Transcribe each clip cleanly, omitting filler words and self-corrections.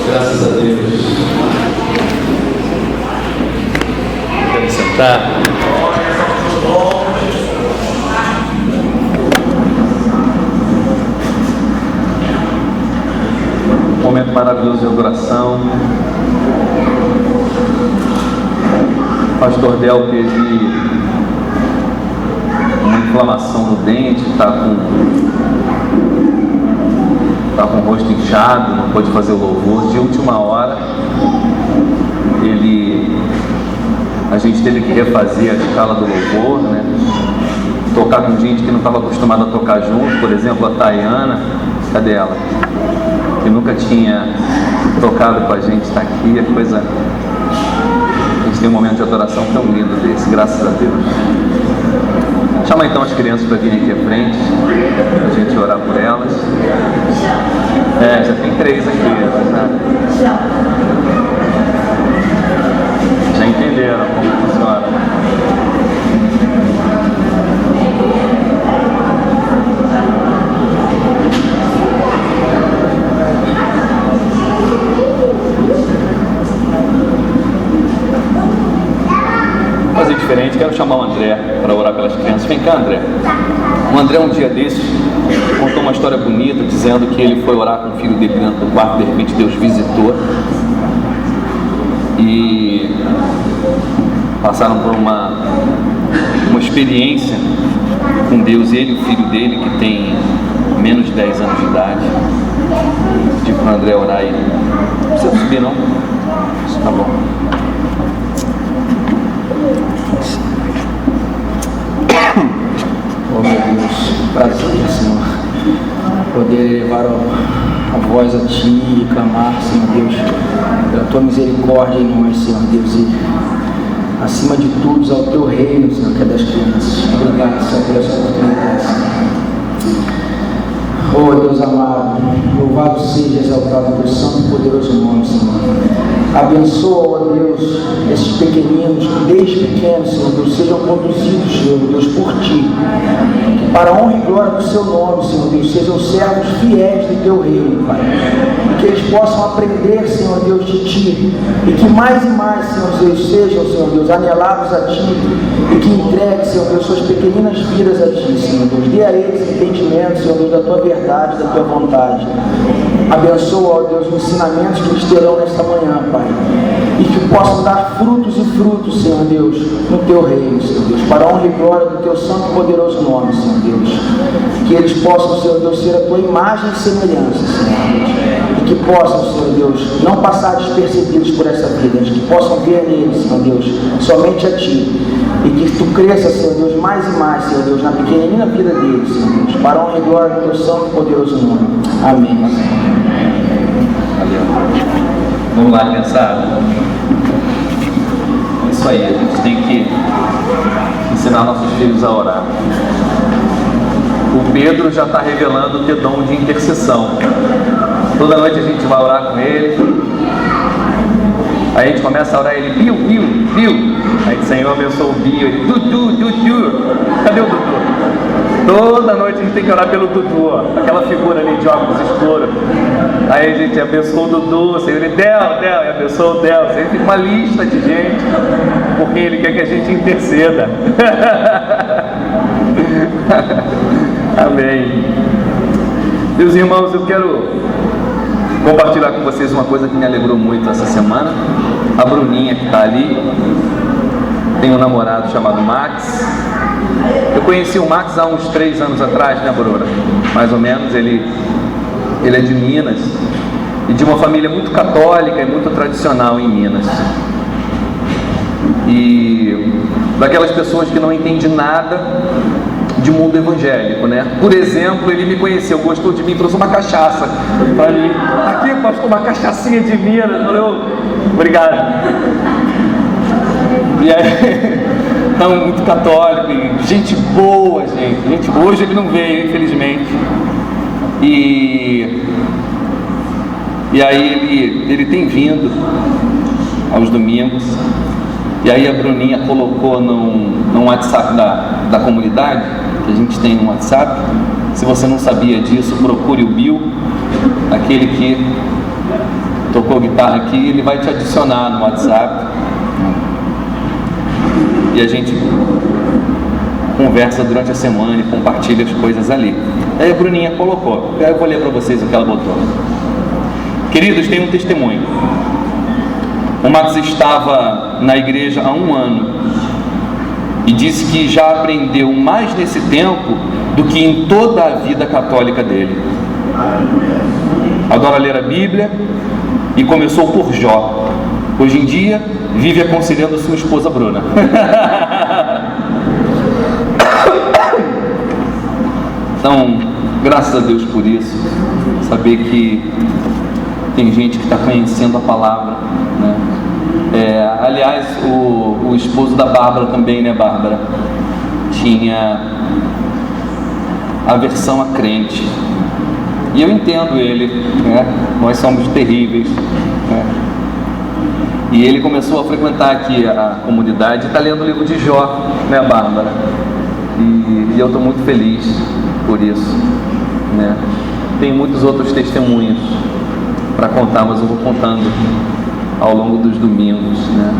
Graças a Deus. Quero sentar. Um momento maravilhoso de adoração. O pastor Del teve uma inflamação no dente, está com o rosto inchado, não pôde fazer o louvor. De última hora, a gente teve que refazer a escala do louvor, né? Tocar com gente que não estava acostumada a tocar junto, por exemplo, a Tayana, cadê ela? Que nunca tinha tocado com a gente, está aqui, a coisa... A gente tem um momento de adoração tão lindo desse, graças a Deus. Chama então as crianças para virem aqui à frente, para a gente orar por elas. Já tem 3 aqui, né? Já entenderam como funciona. Vou fazer diferente, quero chamar o André para orar pelas crianças. Vem cá, André. O André, um dia desses, contou uma história bonita, dizendo que ele foi orar com o filho dele dentro do quarto, de repente Deus visitou e passaram por uma experiência com Deus, ele e o filho dele, que tem menos de 10 anos de idade. Pedi para o André orar aí. Não precisa subir, não? Tá bom. Oh meu Deus, prazer, Senhor, poder elevar a voz a Ti e clamar, Senhor Deus, pela Tua misericórdia em nós, Senhor Deus, e acima de tudo ao Teu reino, Senhor, que é das crianças. Obrigado, Senhor, por essa oportunidade, Senhor. Oh Deus amado, louvado seja, exaltado teu santo e poderoso nome, Senhor. Abençoa, ó Deus, esses pequeninos que desde pequenos, Senhor Deus, sejam conduzidos, Senhor Deus, por Ti, que para a honra e glória do Seu nome, Senhor Deus, sejam servos fiéis do Teu reino, Pai, e que eles possam aprender, Senhor Deus, de Ti, e que mais e mais, Senhor Deus, sejam, Senhor Deus, anelados a Ti, e que entregue, Senhor Deus, suas pequeninas vidas a Ti, Senhor Deus. Dê a eles entendimento, Senhor Deus, da Tua verdade, da Tua vontade. Abençoa, ó Deus, os ensinamentos que eles terão nesta manhã, Pai, e que possam dar frutos e frutos, Senhor Deus, no Teu reino, Senhor Deus, para a honra e glória do Teu santo e poderoso nome, Senhor Deus. Que eles possam, Senhor Deus, ser a Tua imagem e semelhança, Senhor Deus, e que possam, Senhor Deus, não passar despercebidos por essa vida, que possam ver neles, Senhor Deus, somente a Ti, e que Tu cresça, Senhor Deus, mais e mais, Senhor Deus, na pequenina vida deles, Senhor Deus, para a honra e glória do Teu santo e poderoso nome. Amém. Valeu. Vamos lá, criançada. É isso aí, a gente tem que ensinar nossos filhos a orar. O Pedro já está revelando o teu dom de intercessão. Toda noite a gente vai orar com ele. Aí a gente começa a orar, ele, Bill. Aí o Senhor abençoa o Bill, ele, Dudu. Cadê o Dudu? Toda noite a gente tem que orar pelo Dudu, ó, aquela figura ali de óculos escuros. Aí a gente abençoa o Dudu, o Senhor, ele, Del, e abençoa o Del. Aí fica uma lista de gente, porque ele quer que a gente interceda. Amém. Meus irmãos, eu quero compartilhar com vocês uma coisa que me alegrou muito essa semana. A Bruninha, que está ali, tem um namorado chamado Max. Eu conheci o Max há uns 3 anos atrás, né, Bruna? Mais ou menos. Ele é de Minas e de uma família muito católica e muito tradicional em Minas. E daquelas pessoas que não entendem nada de mundo evangélico, né? Por exemplo, ele me conheceu, gostou de mim, trouxe uma cachaça para mim. Aqui, pastor, uma cachaçinha de Minas. Falei, obrigado. E aí, então, muito católico, gente boa, gente boa. Hoje ele não veio, infelizmente. E aí ele tem vindo aos domingos. E aí a Bruninha colocou no WhatsApp da comunidade, que a gente tem no WhatsApp, Se você não sabia disso, procure o Bill, aquele que tocou guitarra aqui, ele vai te adicionar no WhatsApp e a gente conversa durante a semana e compartilha as coisas ali. Aí a Bruninha colocou, eu vou ler para vocês o que ela botou. Queridos, tem um testemunho. O Max estava na igreja há 1 ano e disse que já aprendeu mais nesse tempo do que em toda a vida católica dele. Adora ler a Bíblia e começou por Jó. Hoje em dia vive aconselhando sua esposa Bruna. Então, graças a Deus por isso, saber que tem gente que está conhecendo a palavra, né? Aliás, o esposo da Bárbara também, né, Bárbara? Tinha aversão a crente. E eu entendo ele, né? Nós somos terríveis, né? E ele começou a frequentar aqui a comunidade e está lendo o livro de Jó, né, Bárbara? E eu estou muito feliz por isso, né? Tem muitos outros testemunhos para contar, mas eu vou contando ao longo dos domingos, né?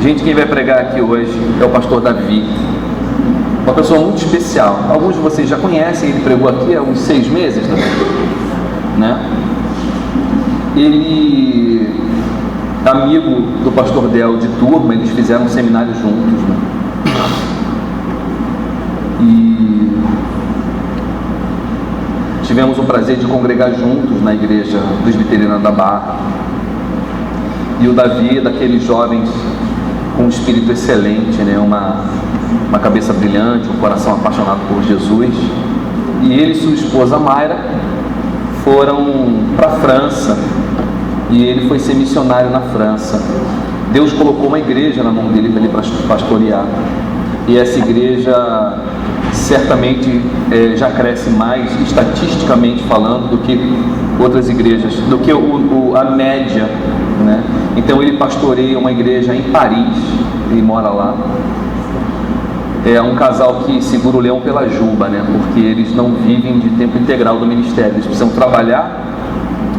Gente, quem vai pregar aqui hoje é o pastor Davi, uma pessoa muito especial. Alguns de vocês já conhecem, ele pregou aqui há uns 6 meses, né? Ele, amigo do pastor Del de turma, eles fizeram um seminário juntos, né? E tivemos o prazer de congregar juntos na igreja presbiteriana da Barra. E o Davi é daqueles jovens com um espírito excelente, né? Uma cabeça brilhante, um coração apaixonado por Jesus. E ele e sua esposa Mayra foram para a França, e ele foi ser missionário na França. Deus colocou uma igreja na mão dele para ele pastorear, e essa igreja certamente já cresce mais, estatisticamente falando, do que outras igrejas, do que a média, né? Então ele pastoreia uma igreja em Paris, ele mora lá. É um casal que segura o leão pela juba, né? Porque eles não vivem de tempo integral do ministério, eles precisam trabalhar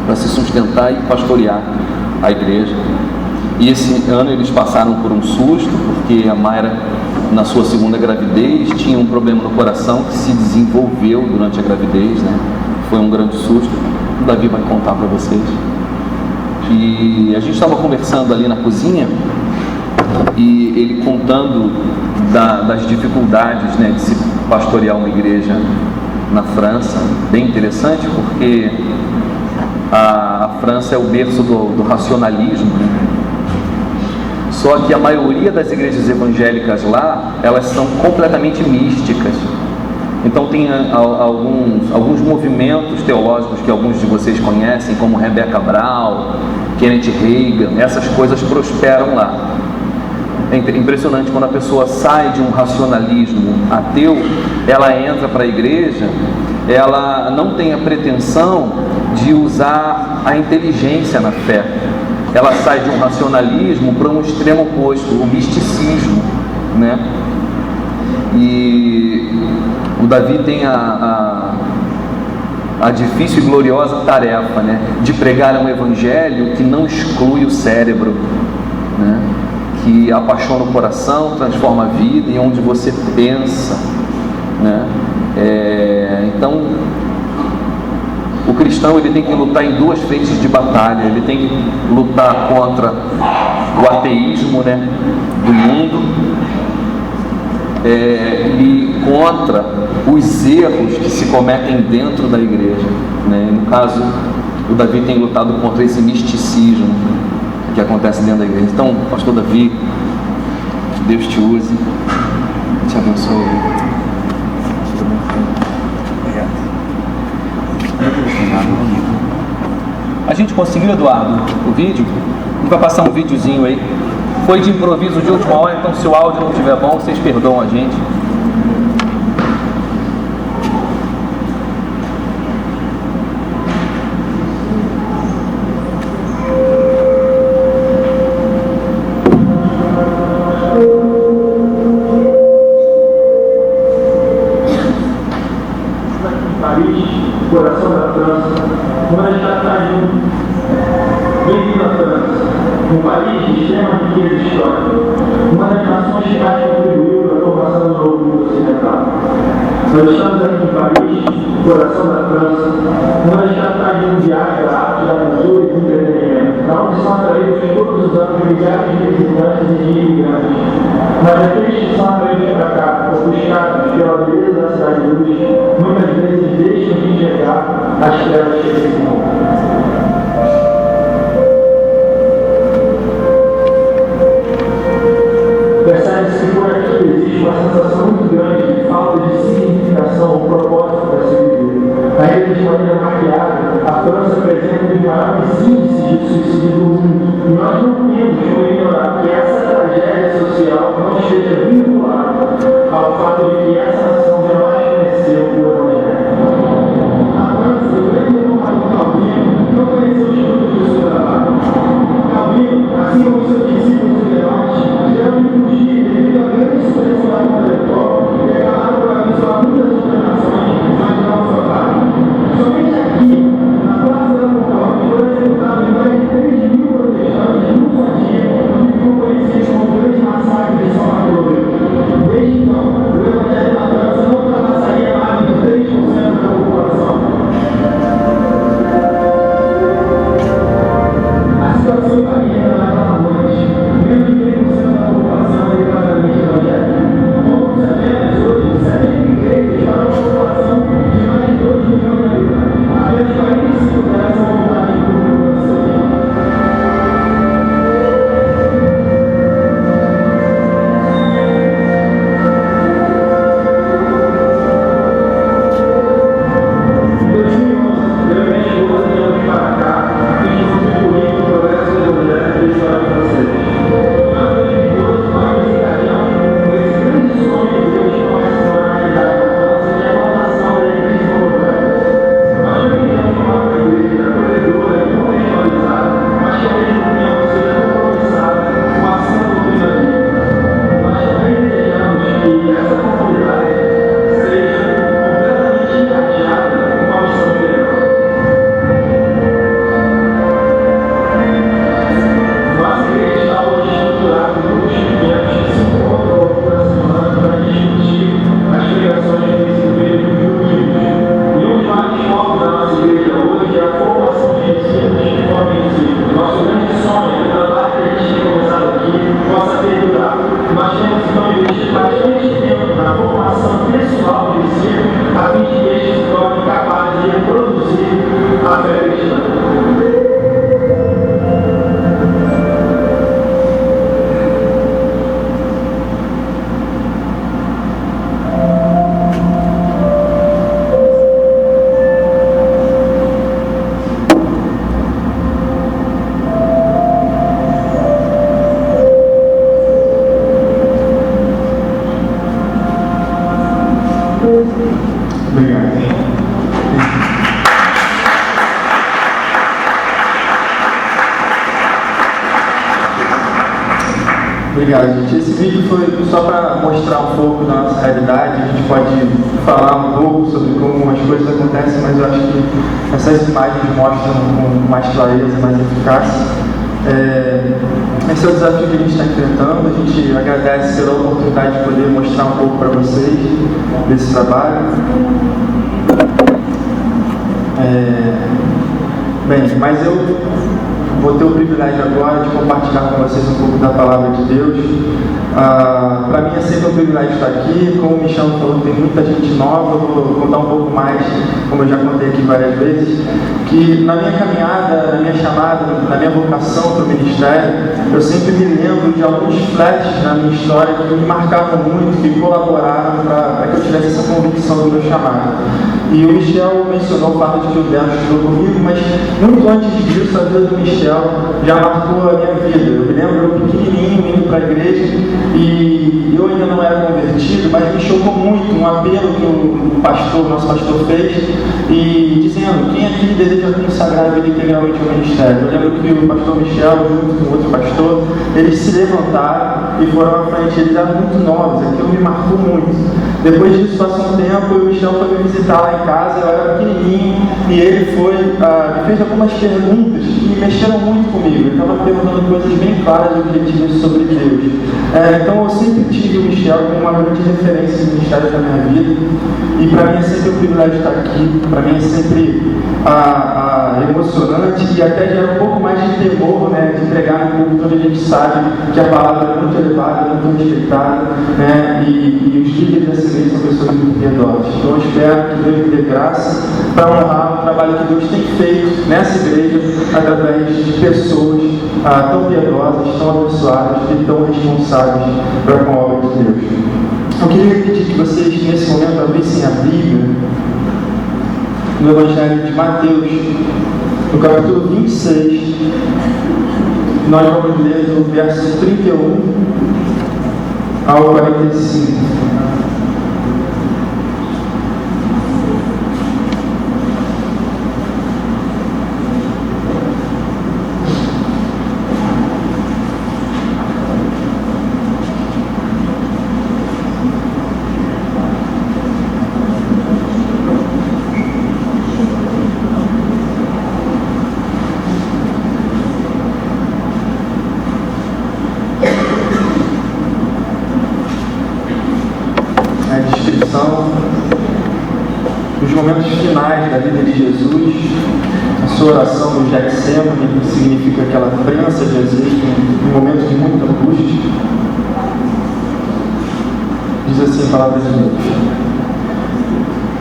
para se sustentar e pastorear a igreja. E esse ano eles passaram por um susto, porque a Mayra, na sua 2ª gravidez, tinha um problema no coração que se desenvolveu durante a gravidez, né? Foi um grande susto. O Davi vai contar para vocês. E a gente estava conversando ali na cozinha, e ele contando das dificuldades, né, de se pastorear uma igreja na França. Bem interessante, porque a França é o berço do racionalismo, né? Só que a maioria das igrejas evangélicas lá, elas são completamente místicas. Então tem alguns movimentos teológicos que alguns de vocês conhecem, como Rebecca Brown, Kenneth Reagan, essas coisas prosperam lá. É impressionante, quando a pessoa sai de um racionalismo ateu, ela entra para a igreja, ela não tem a pretensão de usar a inteligência na fé. Ela sai de um racionalismo para um extremo oposto, o misticismo, né? E o Davi tem a difícil e gloriosa tarefa, né, de pregar um evangelho que não exclui o cérebro, né, que apaixona o coração, transforma a vida, e onde você pensa, né? Então o cristão, ele tem que lutar em 2 frentes de batalha. Ele tem que lutar contra o ateísmo, né, do mundo, e contra os erros que se cometem dentro da igreja, né? No caso, o Davi tem lutado contra esse misticismo que acontece dentro da igreja. Então, pastor Davi, Deus te use, te abençoe. A gente conseguiu, Eduardo, o vídeo? A gente vai passar um videozinho aí. Foi de improviso de última hora, então se o áudio não estiver bom, vocês perdoam a gente. Paris, coração da França, quando a gente está saindo, bem-vindo à França, um país de extrema riqueza histórica, uma das nações que mais contribuiu para a formação do novo mundo ocidental. Nós estamos aqui em Paris, coração da França, quando a gente está saindo de viagem da arte, da cultura e do entretenimento, na onde são atraídos todos os anos milhares de visitantes e de imigrantes. Mas aqueles que são atraídos para cá, ofuscados pela beleza da cidade de luz, muitas vezes deixam de enxergar as trevas que eles vão. Percebe-se que por aqui existe uma sensação muito grande de falta de significação ou propósito para se viver. Ainda de maneira maquiada, a França apresenta um dos maiores índices de suicídio do mundo. E nós não temos como ignorar que essa tragédia social não esteja vinculada ao fato de que essa nação jamais conheceu o Evangelho. A França, o grande reformador Calvino, não conheceu os frutos do seu trabalho. Calvino, assim como seus discípulos relevantes, tiveram que fugir devido à grande expressão intelectual e declararam para abençoar muitas outras nações, mas não a sua parte. Somente aqui, na Praça da Concórdia, foram executados mais de 3.000 protestantes num só dia, no que ficou conhecido como o grande massacre de São Bartolomeu. Desde então, o Evangelho na França não ultrapassaria mais de 3% da população. A situação varia na Catalunha, menos de 3% da população é declaradamente evangélica. Como sabemos, hoje, 7 igrejas para uma população de mais de 2 milhões de habitantes. Apenas 45 delas são voltadas para o mundo brasileiro. Em 2011, eu e minha esposa viemos para cá e contribuir para o progresso do Evangelho e da história francesa. Em 2012, nós nos engajamos com esse grande sonho de Deus que começa a na realidade da França, que é a plantação da igreja comunitária. Nós não queremos uma igreja acolhedora e contextualizada, mas que ao mesmo tempo seja compromissada com a sã doutrina bíblica. Nós também desejamos que essa comunidade seja completamente engajada com a missão de Deus. Nossa igreja está hoje estruturada em grupos pequenos que se encontram uma por semana para discutir as pregações que têm sido feitas por livros. E um dos maiores focos da nossa igreja hoje é a formação de discípulos que formem discípulos. Nosso grande sonho é que o trabalho que a gente tem começado aqui possa perdurar. Nós temos então investido bastante tempo na formação pessoal de discípulos, a fim de que eles se tornem capazes de reproduzir a fé cristã. Obrigado, gente. Esse vídeo foi só para mostrar um pouco da nossa realidade. A gente pode falar um pouco sobre como as coisas acontecem, mas eu acho que essas imagens mostram com mais clareza, mais eficácia. Esse é o desafio que a gente está enfrentando. A gente agradece pela oportunidade de poder mostrar um pouco para vocês desse trabalho. Bem, mas eu vou ter o privilégio agora de compartilhar com vocês um pouco da Palavra de Deus. Para mim é sempre um privilégio estar aqui. Como o Michel falou, tem muita gente nova. Eu vou contar um pouco mais, como eu já contei aqui várias vezes, que na minha caminhada, na minha chamada, na minha vocação para o ministério, eu sempre me lembro de alguns flashes na minha história que me marcavam muito, que colaboraram para que eu tivesse essa convicção do meu chamado. E o Michel mencionou o fato de que o Débora estudou comigo, mas muito antes disso, a vida do Michel Michel já marcou a minha vida. Eu me lembro eu pequenininho indo para a igreja e eu ainda não era convertido, mas me chocou muito um apelo que o nosso pastor fez e dizendo: quem aqui deseja consagrar a vida integralmente ao ministério? Eu lembro que o pastor Michel, junto com outro pastor, eles se levantaram e foram à frente. Eles eram muito novos, aquilo me marcou muito. Depois disso, passou um tempo e o Michel foi me visitar lá em casa. Eu era pequenininho e ele me fez algumas perguntas que mexeram muito comigo. Ele estava perguntando coisas bem claras e objetivas sobre Deus. Então eu sempre tive o Michel como uma grande referência no ministério da minha vida, e para mim é sempre um privilégio estar aqui. Para mim é sempre emocionante e até gera um pouco mais de temor, né, de pregar no público onde a gente sabe que a palavra é muito elevada, muito respeitada, né, e os líderes dessa igreja são pessoas muito piedosas. Então eu espero que Deus me dê graça para honrar o trabalho que Deus tem feito nessa igreja através de pessoas tão piedosas, tão abençoadas e tão responsáveis para com a obra de Deus. Eu queria pedir que vocês, nesse momento, abrissem a Bíblia no Evangelho de Mateus, no capítulo 26. Nós vamos ler do verso 31 ao 45. Os momentos finais da vida de Jesus, a sua oração no Getsemane, que significa aquela prensa de azeite, um momento de muita angústia. Diz assim a palavra de Deus: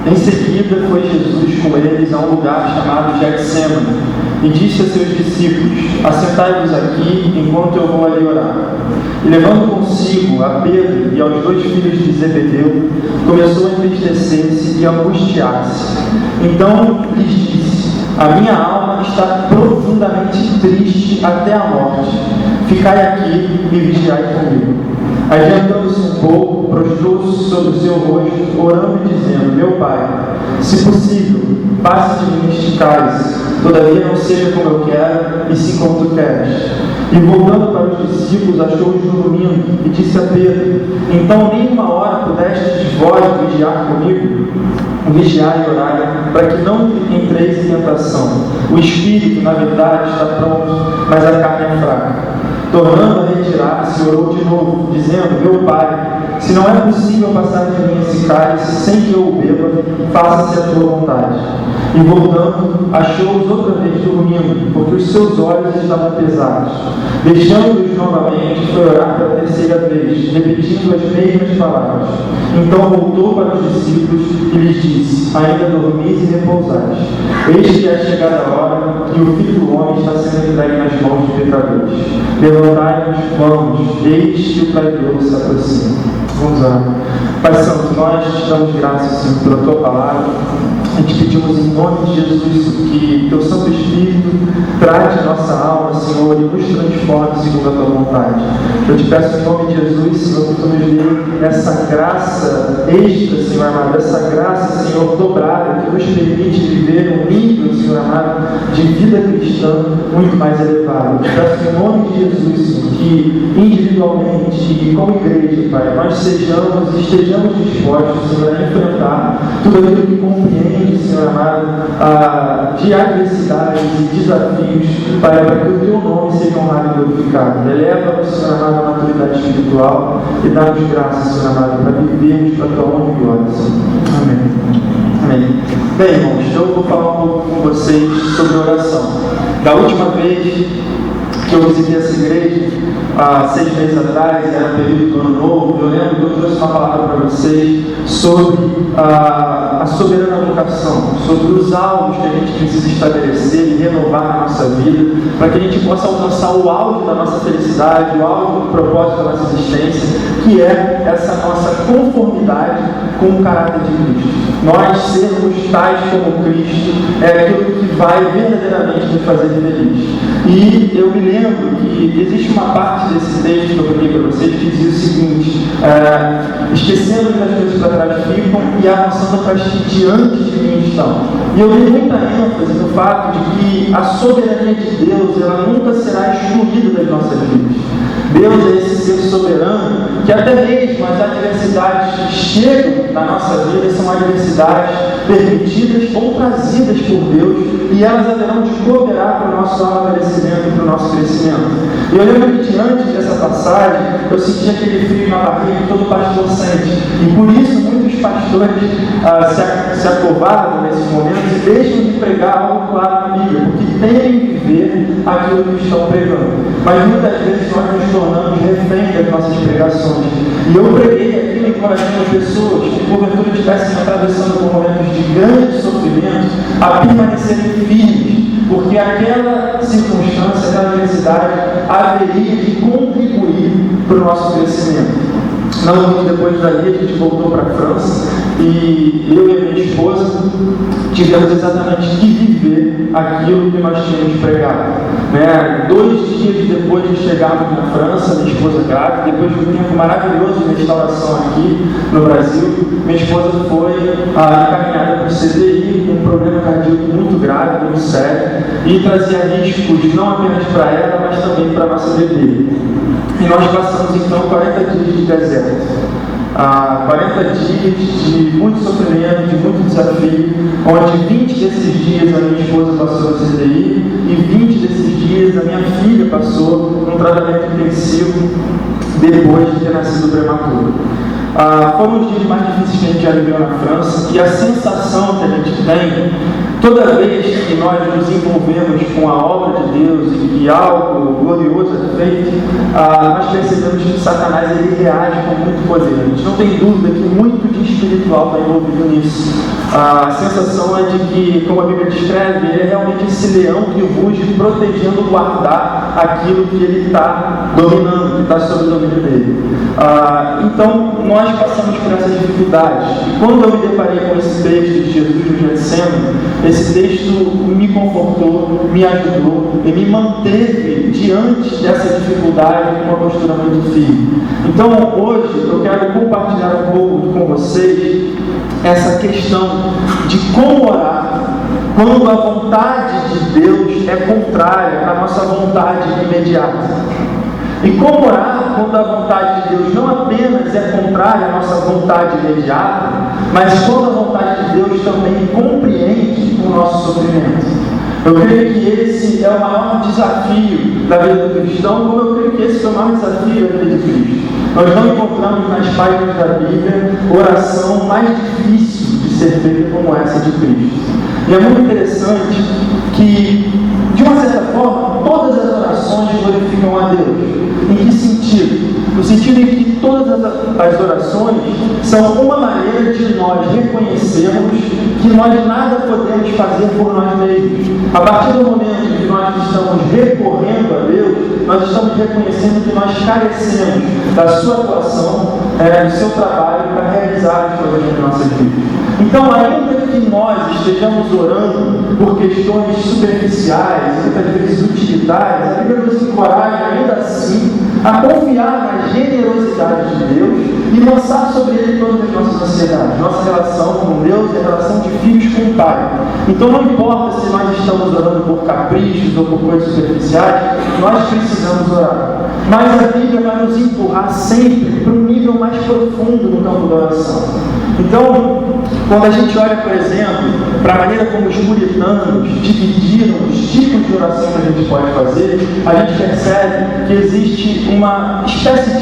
em seguida foi Jesus com eles a um lugar chamado Getsemane e disse a seus discípulos: assentai-vos aqui enquanto eu vou ali orar. E levando consigo a Pedro e aos 2 filhos de Zebedeu, começou a entristecer-se e a angustiar-se. Então lhes disse: a minha alma está profundamente triste até a morte. Ficai aqui e vigiai comigo. Adiantando-se um pouco, prostrou-se sobre o seu rosto, orando e dizendo: meu Pai, se possível, passe de mim este cálice, todavia não seja como eu quero, e sim como tu queres. E voltando para os discípulos, achou-os dormindo, e disse a Pedro: então nem uma hora pudestes vós vigiar comigo? Vigiai e orai, para que não entreis em tentação. O espírito, na verdade, está pronto, mas a carne é fraca. Tornando a retirar-se, orou de novo, dizendo: meu Pai, se não é possível passar de mim esse cálice sem que eu o beba, faça-se a tua vontade. E voltando, achou-os outra vez dormindo, porque os seus olhos estavam pesados. Deixando-os novamente, foi orar pela terceira vez, repetindo as mesmas palavras. Então voltou para os discípulos e lhes disse: ainda dormis e repousais. Eis que é chegada a hora e o Filho do Homem está sendo entregue nas mãos de pecadores. Levantai-vos, vamos, eis que o traidor se aproxima. Vamos orar. Pai Santo, nós te damos graças, Senhor, pela tua palavra. A gente pedimos em nome de Jesus que teu Santo Espírito trate nossa alma, Senhor, e nos transforme segundo a tua vontade. Eu te peço em nome de Jesus, Senhor, que tu nos dê essa graça extra, Senhor amado, essa graça, Senhor, dobrada, que nos permite viver um nível, Senhor amado, de vida cristã muito mais elevado. Eu te peço em nome de Jesus, Senhor, que individualmente e como igreja, Pai, nós sejamos e estejamos dispostos, Senhor, a enfrentar tudo aquilo que compreende, Senhor amado, de adversidades e desafios, Pai, para que o teu nome seja honrado e glorificado. Eleva-nos, Senhor amado, a maturidade espiritual e dá-nos graça, Senhor amado, para vivermos para a tua honra e glória, Senhor. Amém. Amém. Bem, irmãos, eu vou falar um pouco com vocês sobre oração. Da última vez que eu visitei essa igreja, há 6 meses atrás, era o período do ano novo, eu lembro que eu trouxe uma palavra para vocês sobre a soberana vocação, sobre os alvos que a gente precisa estabelecer e renovar na nossa vida, para que a gente possa alcançar o auge da nossa felicidade, o auge do propósito da nossa existência, que é essa nossa conformidade com o caráter de Cristo. Nós sermos tais como Cristo é aquilo que vai verdadeiramente nos fazer feliz. E eu me lembro que existe uma parte desse texto que eu peguei para vocês que dizia o seguinte: esquecendo que as coisas para trás ficam e avançando para as que diante de mim estão. E eu dei muita ênfase no fato de que a soberania de Deus, ela nunca será excluída das nossas vidas. Deus é esse ser soberano que até mesmo as adversidades que chegam na nossa vida são adversidades permitidas ou trazidas por Deus, e elas haverão de cooperar para o nosso amadurecimento e para o nosso crescimento. E eu lembro que diante dessa passagem, eu senti aquele frio na barriga que todo pastor sente, e por isso muitos pastores se acovardam nesses momentos e deixam de pregar algo claro na Bíblia, porque temem viver aquilo que estão pregando. Mas muitas vezes nós nos tornamos reféns das nossas pregações. E eu preguei aquilo encorajando pessoas que porventura estivessem atravessando por momentos de grande sofrimento a permanecerem firmes, porque aquela circunstância, aquela adversidade haveria de contribuir para o nosso crescimento. Não muito depois daí, a gente voltou para a França e eu e a minha esposa tivemos exatamente que viver aquilo que nós tínhamos pregado. 2 dias depois de chegarmos na França, minha esposa grávida, depois de um tempo maravilhoso de restauração aqui no Brasil, minha esposa foi encaminhada para o CDI com um problema cardíaco muito grave, muito sério, e trazia riscos não apenas para ela, mas também para a nossa bebê. E nós passamos então 40 dias de deserto. 40 dias de muito sofrimento, de muito desafio, onde 20 desses dias a minha esposa passou no CDI e 20 desses dias a minha filha passou num tratamento intensivo depois de ter nascido prematuro. Foram os dias mais difíceis que a gente já viveu na França, e a sensação que a gente tem toda vez que nós nos envolvemos com a obra de Deus e que algo glorioso é feito, nós percebemos que o Satanás ele reage com muito poder. A gente não tem dúvida que muito de espiritual está envolvido nisso. A sensação é de que, como a Bíblia descreve, ele é realmente esse leão que ruge protegendo, guardar aquilo que ele está dominando, que está sob o domínio dele. Então, nós passamos por essas dificuldades. E quando eu me deparei com esse texto de Jesus no Getsemane, esse texto me confortou, me ajudou e me manteve diante dessa dificuldade com uma postura muito firme. Então, hoje, eu quero compartilhar um pouco com vocês essa questão de como orar quando a vontade de Deus é contrária à nossa vontade imediata. E como orar quando a vontade de Deus não apenas é contrária à nossa vontade imediata, mas quando a vontade de Deus também compreende o nosso sofrimento. Eu creio que esse é o maior desafio da vida do cristão, como eu creio que esse é o maior desafio da vida de Cristo. Nós não encontramos nas páginas da Bíblia oração mais difícil de ser feita como essa de Cristo. E é muito interessante que, de uma certa forma, todas as orações glorificam a Deus. Em que sentido? No sentido em que todas as orações são uma maneira de nós reconhecermos que nós nada podemos fazer por nós mesmos. A partir do momento em que nós estamos recorrendo a Deus, nós estamos reconhecendo que nós carecemos da sua atuação, do seu trabalho para realizar as coisas das nossas vidas. Então, ainda que nós estejamos orando por questões superficiais, muitas vezes utilitárias, a Bíblia nos encoraja ainda assim a confiar na generosidade de Deus e lançar sobre Ele todas as nossas ansiedades. Nossa relação com Deus é a relação de filhos com o Pai. Então não importa se nós estamos orando por caprichos ou por coisas superficiais, nós precisamos orar. Mas a Bíblia vai nos empurrar sempre para um nível mais profundo no campo da oração. Então, quando a gente olha, por exemplo, para a maneira como os puritanos dividiram os tipos de oração que a gente pode fazer, a gente percebe que existe uma espécie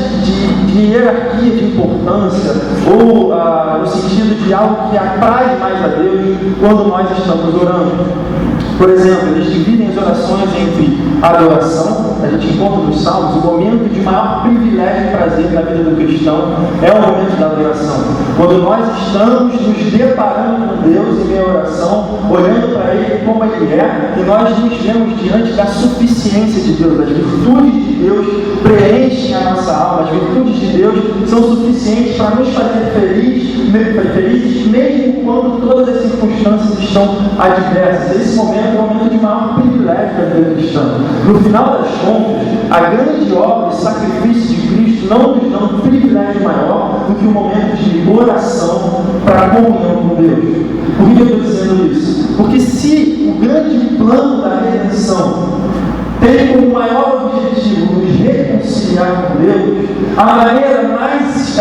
de hierarquia de importância, ou no sentido de algo que apraz mais a Deus quando nós estamos orando. Por exemplo, eles dividem as orações entre adoração, a gente encontra nos Salmos, o momento de maior privilégio e prazer na vida do cristão é o momento da adoração. Quando nós estamos nos deparando com Deus em meia oração, olhando para Ele como Ele é, e nós nos vemos diante da suficiência de Deus, as virtudes de Deus preenchem a nossa alma, as virtudes de Deus são suficientes para nos fazer felizes, mesmo quando todas as circunstâncias estão adversas. Esse momento é o momento de maior privilégio da vida cristã. No final das contas, a grande obra e sacrifício de Cristo não nos dá um privilégio maior do que o momento de oração para a comunhão com Deus. Por que eu estou dizendo isso? Porque se o grande plano da redenção tem como maior objetivo nos reconciliar com Deus, a maneira mais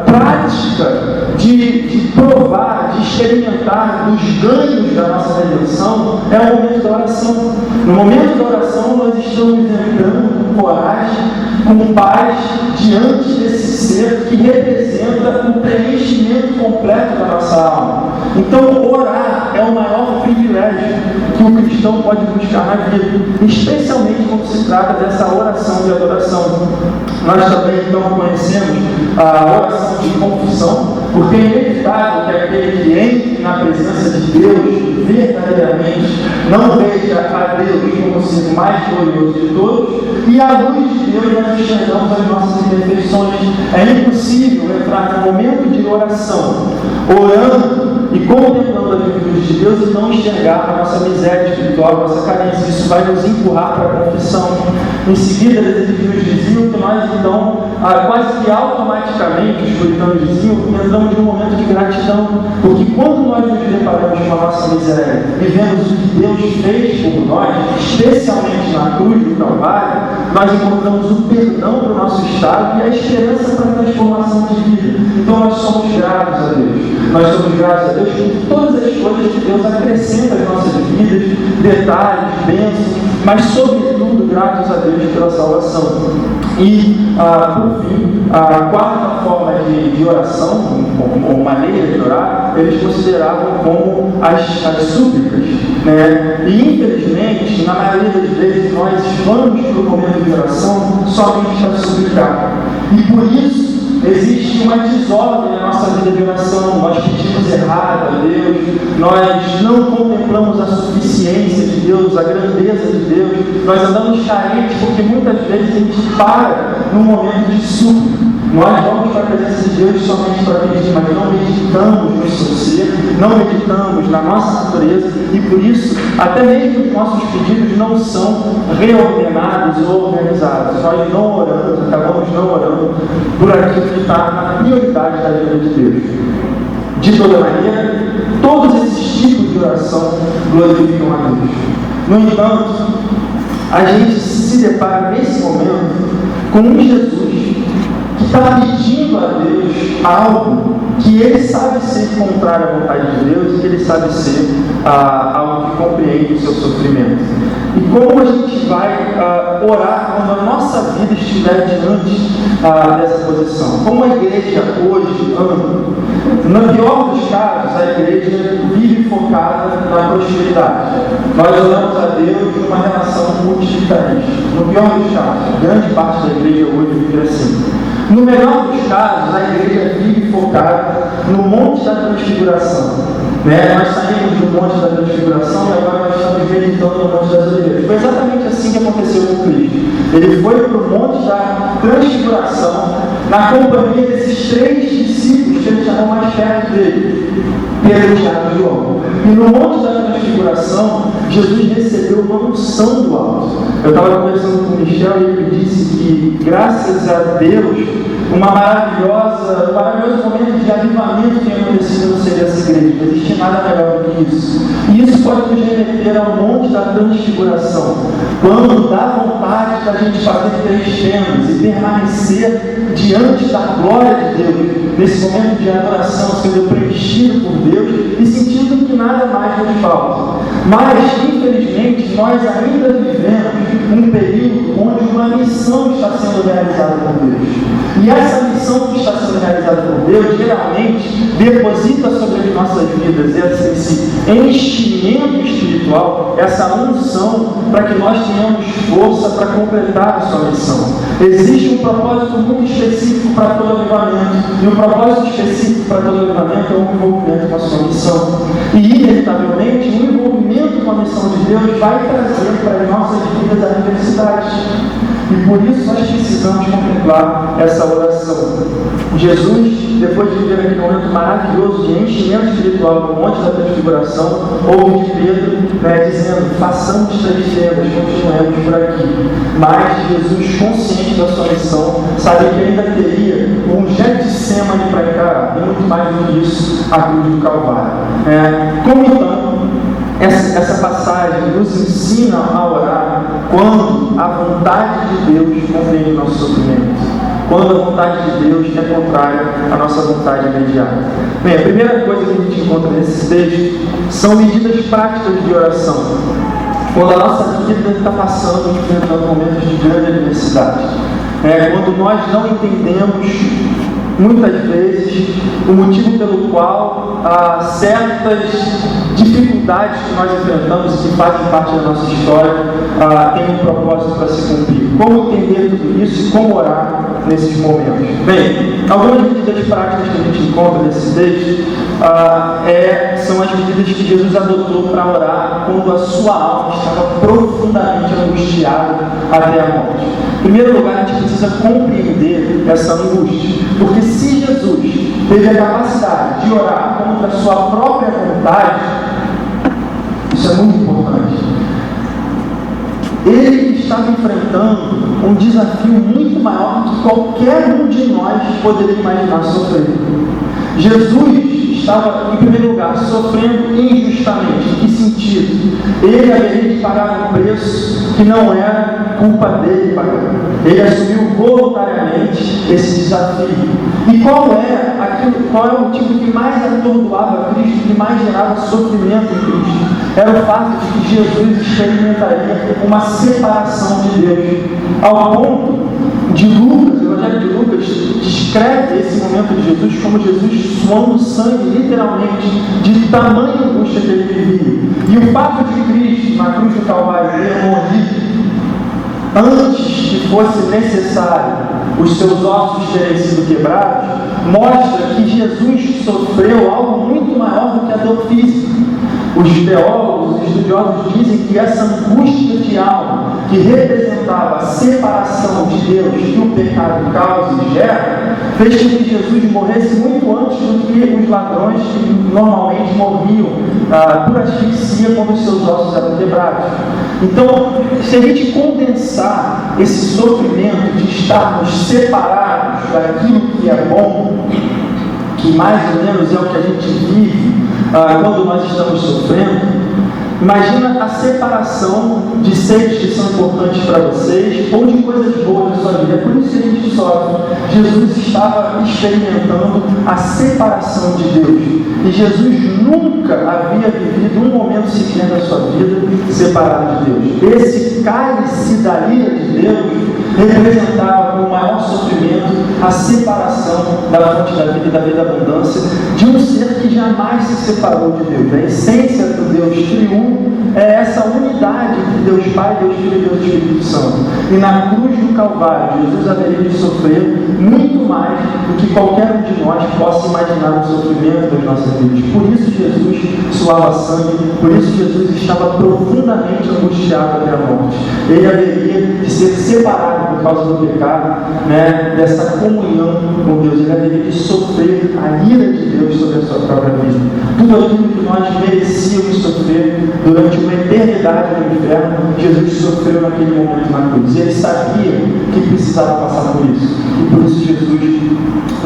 prática de provar, de experimentar dos ganhos da nossa redenção é o momento da oração. No momento da oração, nós estamos entrando com coragem, com paz, diante desse ser que representa o preenchimento completo da nossa alma. Então, orar é o maior privilégio que o cristão pode buscar na vida, especialmente quando se trata dessa oração de adoração. Nós também, então, conhecemos a oração de confissão, porque é inevitável que aquele que entre na presença de Deus verdadeiramente não veja a Deus como sendo mais glorioso de todos, e à luz de Deus nós enxergamos as nossas imperfeições. É impossível entrar no momento de oração, orando e contemplando a virtude de Deus e não enxergar a nossa miséria espiritual, a nossa carência. Isso vai nos empurrar para a confissão. Em seguida, as escrituras diziam que nós, então, quase que automaticamente, os puritanos diziam, entramos num momento de gratidão, porque quando nós nos deparamos com a nossa miséria e vemos o que Deus fez por nós, especialmente na cruz do Calvário, nós encontramos o perdão para o nosso estado e a esperança para a transformação de vida. Então nós somos gratos a Deus. Nós somos gratos a Deus por todas as coisas que Deus acrescenta às nossas vidas, detalhes, bênçãos, mas sobretudo gratos a Deus pela salvação. E, por fim, a quarta forma de oração, ou maneira de orar, eles consideravam como as súplicas, né? E, infelizmente, na maioria das vezes, nós vamos para o momento de oração somente para suplicar. E, por isso, existe uma desordem na nossa vida de oração. Nós pedimos errado a Deus, nós não contemplamos a suficiência de Deus, a grandeza de Deus, nós andamos carentes porque muitas vezes a gente para num momento de súplica. Nós vamos para a presença de Deus somente para pedir, mas não meditamos no seu ser, não meditamos na nossa natureza, e por isso, até mesmo os nossos pedidos não são reordenados ou organizados. Nós não oramos, acabamos não orando por aquilo que está na prioridade da vida de Deus. De toda maneira, todos esses tipos de oração glorificam a Deus. No entanto, a gente se depara nesse momento com um Jesus que está pedindo a Deus algo que ele sabe ser contrário à vontade de Deus e que ele sabe ser algo que compreende o seu sofrimento. E como a gente vai orar quando a nossa vida estiver diante dessa posição? Como a igreja hoje anda? No pior dos casos, a igreja vive focada na prosperidade. Nós oramos a Deus numa relação utilitarista. No pior dos casos, grande parte da igreja hoje vive assim. No melhor dos casos, a igreja vive focada no Monte da Transfiguração. Nós saímos do Monte da Transfiguração e agora nós estamos meditando no Monte das Oliveiras. Foi exatamente assim que aconteceu com Cristo. Ele foi para o Monte da Transfiguração na companhia desses 3 discípulos que ele chamou mais perto dele, Pedro, Tiago e João. E no Monte da Transfiguração, Jesus recebeu uma unção do alto. Eu estava conversando com o Michel e ele disse que, graças a Deus, um maravilhoso momento de avivamento que acontecido no seio dessa igreja. Não existe nada melhor do que isso. E isso pode nos remeter ao Monte da Transfiguração, quando dá vontade da gente fazer 3 tendas e permanecer diante da glória de Deus, nesse momento de adoração, sendo preenchido por Deus e sentindo que nada mais nos falta. Mas, infelizmente, nós ainda vivemos um período onde uma missão está sendo realizada por Deus. E essa missão que está sendo realizada por Deus, geralmente, deposita sobre as nossas vidas esse enchimento espiritual espiritual, essa unção para que nós tenhamos força para completar a sua missão. Existe um propósito muito específico para todo avivamento, e o propósito específico para todo avivamento é o envolvimento com a sua missão. E, inevitavelmente, o envolvimento com a missão de Deus vai trazer para as nossas vidas a adversidade. E por isso nós precisamos contemplar essa oração. Jesus, depois de viver aquele momento maravilhoso de enchimento espiritual no Monte da Transfiguração, ouve de Pedro dizendo: façamos 3 tendas, continuemos por aqui. Mas Jesus, consciente da sua missão, sabe que ainda teria um Getsemane para encarar, e muito mais do que isso, a cruz do Calvário. Como então essa passagem nos ensina a orar quando a vontade de Deus compreende o nosso sofrimento? Quando a vontade de Deus é contrária à nossa vontade imediata. Bem, a primeira coisa que a gente encontra nesse texto são medidas práticas de oração. Quando a nossa vida está passando por momentos de grande adversidade. Quando nós não entendemos, muitas vezes, o motivo pelo qual certas dificuldades que nós enfrentamos e que fazem parte da nossa história têm um propósito para se cumprir. Como entender tudo isso e como orar nesses momentos? Bem, algumas medidas práticas que a gente encontra nesse texto são as medidas que Jesus adotou para orar quando a sua alma estava profundamente angustiada até a morte. Em primeiro lugar, a gente precisa compreender essa angústia, porque se Jesus teve a capacidade de orar contra a sua própria vontade, isso é muito importante. Ele estava enfrentando um desafio muito maior que qualquer um de nós poderia imaginar sofrer. Jesus estava, em primeiro lugar, sofrendo injustamente. Em que sentido? Ele haveria de pagar um preço que não era culpa dele pagar. Ele assumiu voluntariamente esse desafio. E qual é o motivo que mais atordoava Cristo, que mais gerava sofrimento em Cristo? Era o fato de que Jesus experimentaria uma separação de Deus, ao ponto de Lucas, o Evangelho de Lucas, descreve esse momento de Jesus como Jesus suando sangue, literalmente, de tamanha angústia que ele vivia. E o fato de Cristo, na cruz do Calvário, ter morrido antes que fosse necessário os seus ossos terem sido quebrados, mostra que Jesus sofreu algo muito maior do que a dor física. Os teólogos, os estudiosos dizem que essa angústia de alma, que representava a separação de Deus que o pecado causa e gera, fez com que Jesus morresse muito antes do que os ladrões que normalmente morriam por asfixia quando os seus ossos eram quebrados. Então, se a gente condensar esse sofrimento de estarmos separados daquilo que é bom, que mais ou menos é o que a gente vive quando nós estamos sofrendo, imagina a separação de seres que são importantes para vocês ou de coisas boas na sua vida. É por isso que a gente sofre. Jesus estava experimentando a separação de Deus. E Jesus nunca havia vivido um momento sequer da sua vida separado de Deus. Esse cálice da ira de Deus representava com o maior sofrimento a separação da fonte da vida e da vida da abundância de um ser que jamais se separou de Deus. A essência do Deus triunfo é essa unidade entre Deus Pai, Deus Filho e Deus Espírito Santo. E na cruz do Calvário, Jesus haveria de sofrer muito mais do que qualquer um de nós possa imaginar o sofrimento das nossas vidas. Por isso Jesus suava sangue, por isso Jesus estava profundamente angustiado até a morte. Ele haveria de ser separado por causa do pecado, dessa comunhão com Deus. Ele haveria de sofrer a ira de Deus sobre a sua própria vida. Tudo aquilo que nós merecíamos sofrer durante uma eternidade no inferno, Jesus sofreu naquele momento na cruz. Ele sabia que precisava passar por isso. E por isso Jesus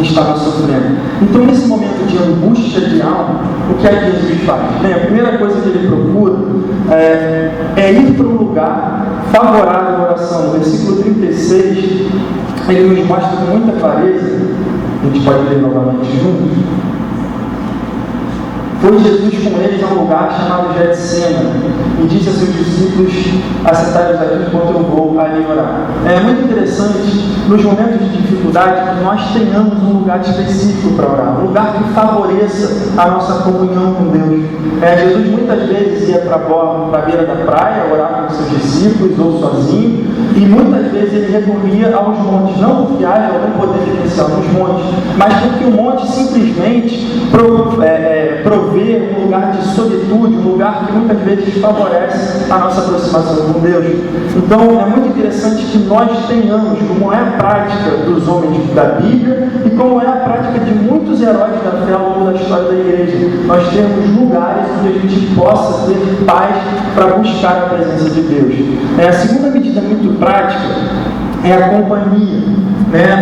estava sofrendo. Então, nesse momento de angústia de alma, o que é que Jesus faz? A primeira coisa que ele procura é ir para um lugar favorável à oração. No versículo 36, ele nos mostra com muita clareza, a gente pode ler novamente juntos. foi Jesus com eles a um lugar chamado Getsêmani e disse a seus discípulos: assentai-vos aqui enquanto eu vou ali orar. É muito interessante, nos momentos de dificuldade, que nós tenhamos um lugar específico para orar, um lugar que favoreça a nossa comunhão com Deus. Jesus muitas vezes ia para a beira da praia orar com seus discípulos ou sozinho, e muitas vezes ele recorria aos montes, não porque haja algum poder diferencial nos montes, mas porque o monte simplesmente provê um lugar de solitude, um lugar que muitas vezes favorece a nossa aproximação com Deus. Então é muito interessante que nós tenhamos, como é a prática dos homens da Bíblia e como é a prática de muitos heróis da fé ao longo da história da igreja, nós temos lugares onde a gente possa ter paz para buscar a presença de Deus. A segunda medida muito prática é a companhia.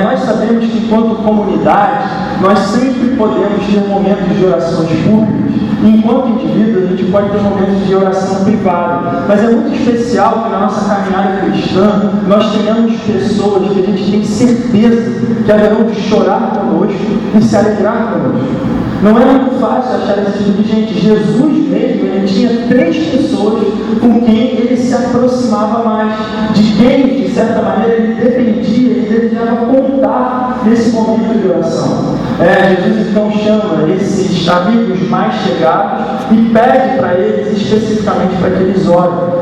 Nós sabemos que, enquanto comunidade, nós sempre podemos ter momentos de orações públicas, e enquanto indivíduo, a gente pode ter momentos de oração privada. Mas é muito especial que na nossa caminhada cristã, nós tenhamos pessoas que a gente tem certeza que haverão de chorar conosco e se alegrar conosco. Não é muito fácil achar esse tipo de gente. Jesus mesmo, ele tinha 3 pessoas com quem ele se aproximava mais, de quem, de certa maneira, ele dependia, ele desejava contar nesse momento de oração. Jesus então chama esses amigos mais chegados e pede para eles especificamente para que eles orem.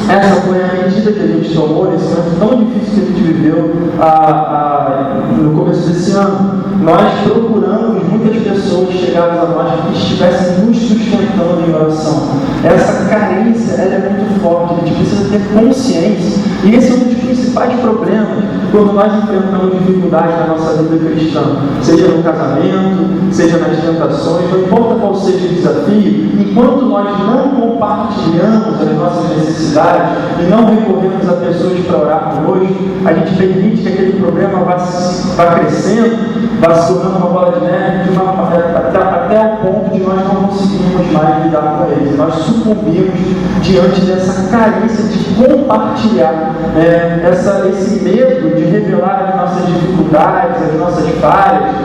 Essa foi a medida que a gente tomou nesse momento tão difícil que a gente viveu no começo desse ano. Nós procuramos muitas pessoas chegadas a nós que estivessem nos sustentando em oração. Essa carência ela é muito forte, a gente precisa ter consciência. E esse é um dos principais problemas quando nós enfrentamos dificuldades na nossa vida cristã, seja no casamento, seja nas tentações, não importa qual seja o desafio, enquanto nós não compartilhamos as nossas necessidades e não recorremos a pessoas para orar conosco, a gente permite que aquele problema vá crescendo, vá se tornando uma bola de neve até o ponto de nós não conseguirmos mais lidar com eles. Nós sucumbimos diante dessa carência de compartilhar, esse medo de revelar as nossas dificuldades, as nossas falhas,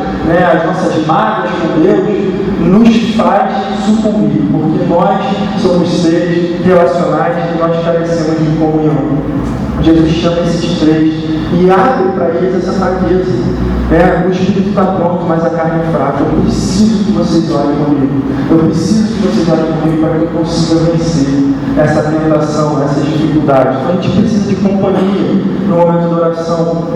as nossas mágoas com Deus, nos faz sucumbir, porque nós somos seres relacionais e nós carecemos de comunhão. Jesus chama esses 3 e abre para eles essa fraqueza. O espírito está pronto, mas a carne é fraca. Eu preciso que vocês orem comigo. Eu preciso que vocês orem comigo para que eu consiga vencer essa tentação, essa dificuldade. Então a gente precisa de companhia no momento da oração.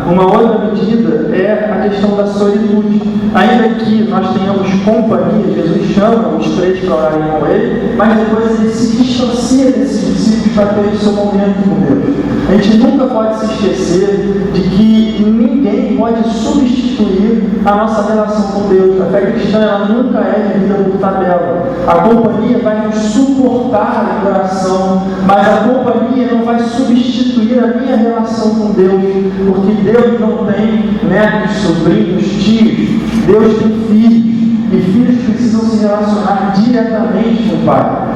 Uma outra medida é a questão da solitude. Ainda que nós tenhamos companhia, Jesus chama os 3 para orarem com ele, mas depois ele se distancia desses discípulos para ter o seu momento com Deus. A gente nunca pode se esquecer de que ninguém pode substituir a nossa relação com Deus. A fé cristã ela nunca é vivida por tabela. A companhia vai nos suportar na oração, mas a companhia não vai substituir a minha relação com Deus, porque Deus não tem netos, sobrinhos, tios. Deus tem filhos. E filhos precisam se relacionar diretamente com o Pai.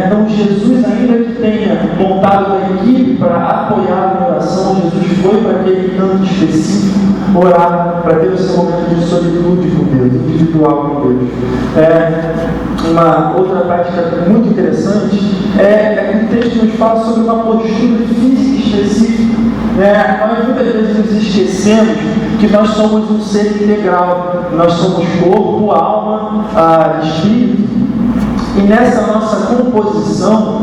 Então Jesus, ainda que tenha montado uma equipe para apoiar a oração, Jesus foi para aquele canto específico orar, para ter o seu momento de solitude com Deus, individual com Deus. Uma outra prática muito interessante é que o texto nos fala sobre uma postura física específica. Nós muitas vezes nos esquecemos que nós somos um ser integral. Nós somos corpo, alma, espírito. E nessa nossa composição,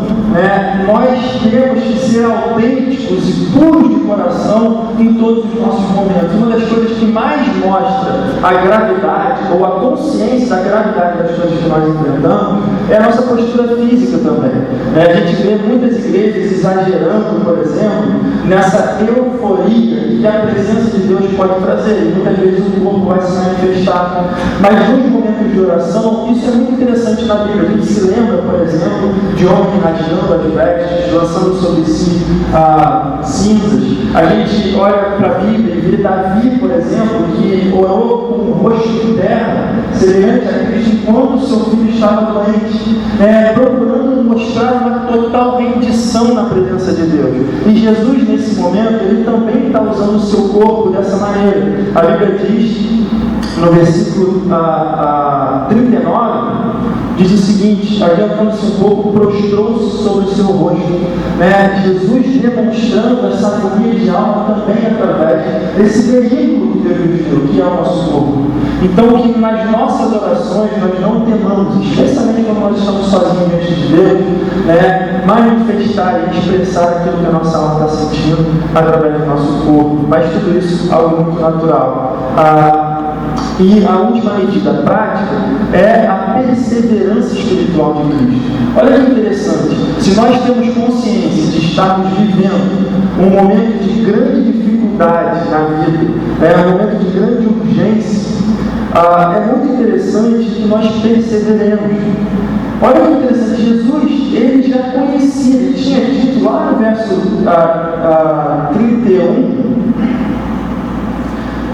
nós temos que ser autênticos e puros de coração em todos os nossos momentos. Uma das coisas que mais mostra a gravidade ou a consciência da gravidade das coisas que nós enfrentamos é a nossa postura física também. A gente vê muitas igrejas exagerando, por exemplo, nessa euforia que a presença de Deus pode trazer. E muitas vezes o corpo vai se manifestar. Mas nos momentos de oração, isso é muito interessante na Bíblia. A gente se lembra, por exemplo, de homens rasgando as vestes, lançando sobre si cinzas. A gente olha para a Bíblia e vê Davi, por exemplo, que orou com o rosto em terra, semelhante a Cristo, enquanto o seu filho estava doente, procurando mostrar uma total rendição na presença de Deus. E Jesus, nesse momento, ele também está usando o seu corpo dessa maneira. A Bíblia diz, no versículo 39, diz o seguinte: adiantando-se um pouco, prostrou-se sobre o seu rosto, né? Jesus demonstrando essa harmonia de alma também através desse veículo que Deus nos deu, que é o nosso corpo. Então, que nas nossas orações nós não temamos, especialmente quando nós estamos sozinhos diante de Deus, né? Manifestar e expressar aquilo que a nossa alma está sentindo através do nosso corpo. Mas tudo isso é algo muito natural. E a última medida prática é a perseverança espiritual de Cristo. Olha que interessante, se nós temos consciência de estarmos vivendo um momento de grande dificuldade na vida, um momento de grande urgência, é muito interessante que nós perseveremos. Olha que interessante, Jesus, ele já conhecia, ele tinha dito lá no verso 31,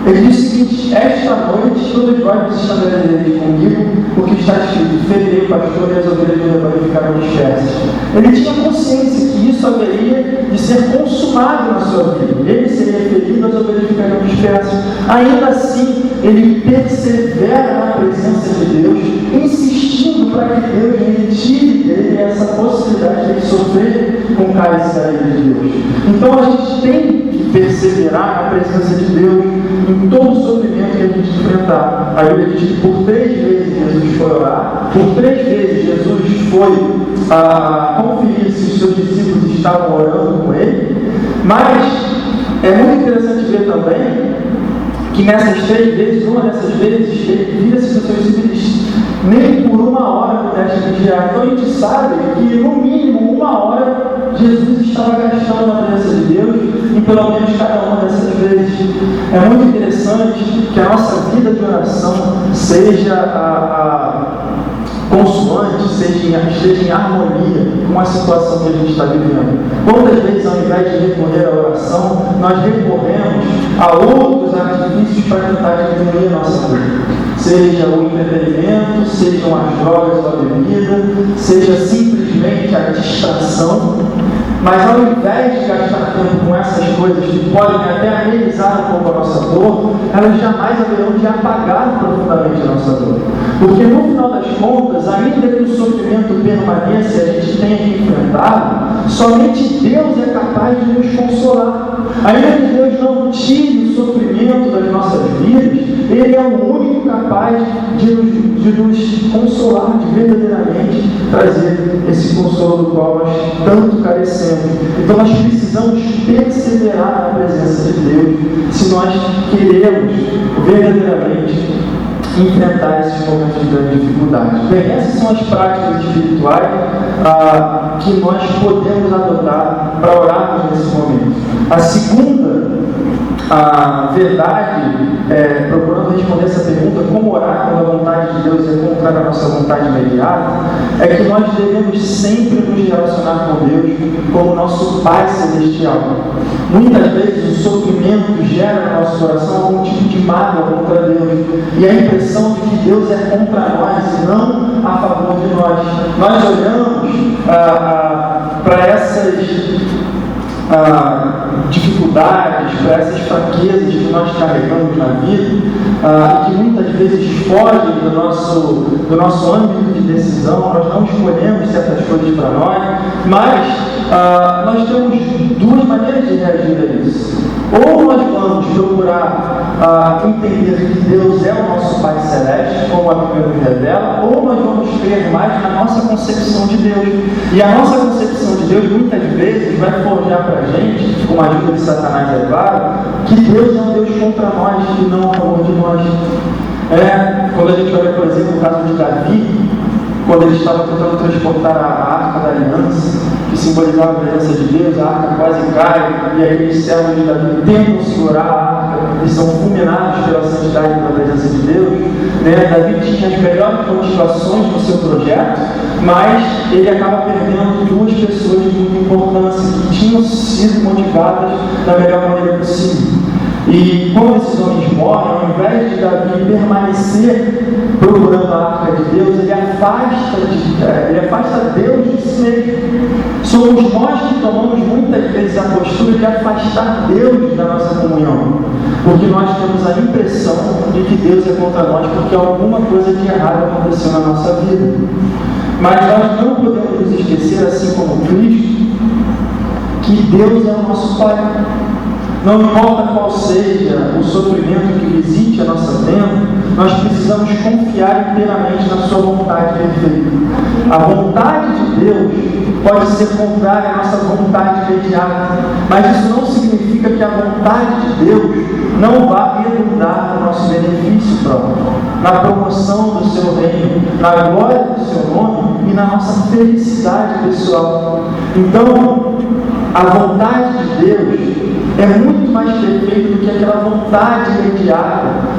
ele diz o seguinte: esta noite todos vós estarei comigo, porque está escrito, ferirei o pastor e as ovelhas do rebanho ficarão dispersas. Ele tinha consciência que isso haveria de ser consumado na sua vida. Ele seria ferido, as ovelhas ficariam dispersas. Ainda assim, ele persevera na presença de Deus, insistindo para que Deus retire dele essa possibilidade de sofrer com o cálice da ira de Deus. Então a gente tem que perseverar na presença de Deus em todo o sofrimento que a gente enfrentar. A Bíblia diz que por 3 vezes Jesus foi orar, por 3 vezes Jesus foi conferir se os seus discípulos estavam orando com ele, mas é muito interessante ver também que nessas 3 vezes, uma dessas vezes, ele vira-se para os seus discípulos, nem por 1 hora pudeste vigiar. Então a gente sabe que no mínimo 1 hora Jesus estava gastando na presença de Deus, em pelo menos cada uma dessas vezes. É muito interessante que a nossa vida de oração seja consoante, esteja em harmonia com a situação que a gente está vivendo. Quantas vezes, ao invés de recorrer à oração, nós recorremos a outros artifícios para tentar diminuir a nossa vida? Seja o entretenimento, sejam as drogas ou a bebida, seja simplesmente a distração. Mas ao invés de gastar tempo com essas coisas que podem até amenizar um pouco a nossa dor, elas jamais haverão de apagar profundamente a nossa dor. Porque no final das contas, ainda que o sofrimento permaneça e a gente tenha que enfrentá-lo, somente Deus é capaz de nos consolar. Ainda que Deus não tire o sofrimento das nossas vidas, Ele é o único capaz de nos consolar, de verdadeiramente trazer esse consolo do qual nós tanto carecemos. Então nós precisamos perseverar na presença de Deus se nós queremos verdadeiramente enfrentar esses momentos de grande dificuldade. Bem, essas são as práticas espirituais que nós podemos adotar para orarmos nesse momento. A segunda verdade, procurando responder essa pergunta, como orar quando a vontade de Deus é contrária à nossa vontade imediata, é que nós devemos sempre nos relacionar com Deus como nosso Pai Celestial. Muitas vezes o sofrimento gera no nosso coração algum tipo de mágoa contra Deus e a impressão de que Deus é contra nós e não a favor de nós. Nós olhamos para essas dificuldades, para essas fraquezas que nós carregamos na vida e que muitas vezes fogem do nosso âmbito de decisão. Nós não escolhemos certas coisas para nós, mas nós temos 2 maneiras de reagir a isso. Ou nós vamos procurar entender que Deus é o nosso Pai Celeste, como a Bíblia nos revela, ou nós vamos crer mais na nossa concepção de Deus. E a nossa concepção de Deus muitas vezes vai forjar para a gente, com a ajuda de Satanás, é claro, que Deus é um Deus contra nós e não a favor de nós. Quando a gente olha, por exemplo, o caso de Davi, quando ele estava tentando transportar a Arca da Aliança, que simbolizava a presença de Deus, a arca quase cai, e aqueles servos de Davi tentam segurar a arca, eles são fulminados pela santidade e pela presença de Deus. Davi tinha as melhores motivações no seu projeto, mas ele acaba perdendo 2 pessoas de muita importância, que tinham sido motivadas da melhor maneira possível. E quando esses homens morrem, ao invés de Davi permanecer procurando a arca de Deus, ele afasta Deus de si mesmo. Somos nós que tomamos muitas vezes a postura de afastar Deus da nossa comunhão, porque nós temos a impressão de que Deus é contra nós porque alguma coisa de errado aconteceu na nossa vida. Mas nós não podemos nos esquecer, assim como Cristo, que Deus é o nosso Pai. Não importa qual seja o sofrimento que visite a nossa tenda, nós precisamos confiar inteiramente na sua vontade perfeita. A vontade de Deus pode ser contrária à nossa vontade imediata, mas isso não significa que a vontade de Deus não vá redundar no nosso benefício próprio, na promoção do seu reino, na glória do seu nome e na nossa felicidade pessoal. Então, a vontade de Deus é muito mais perfeita do que aquela vontade imediata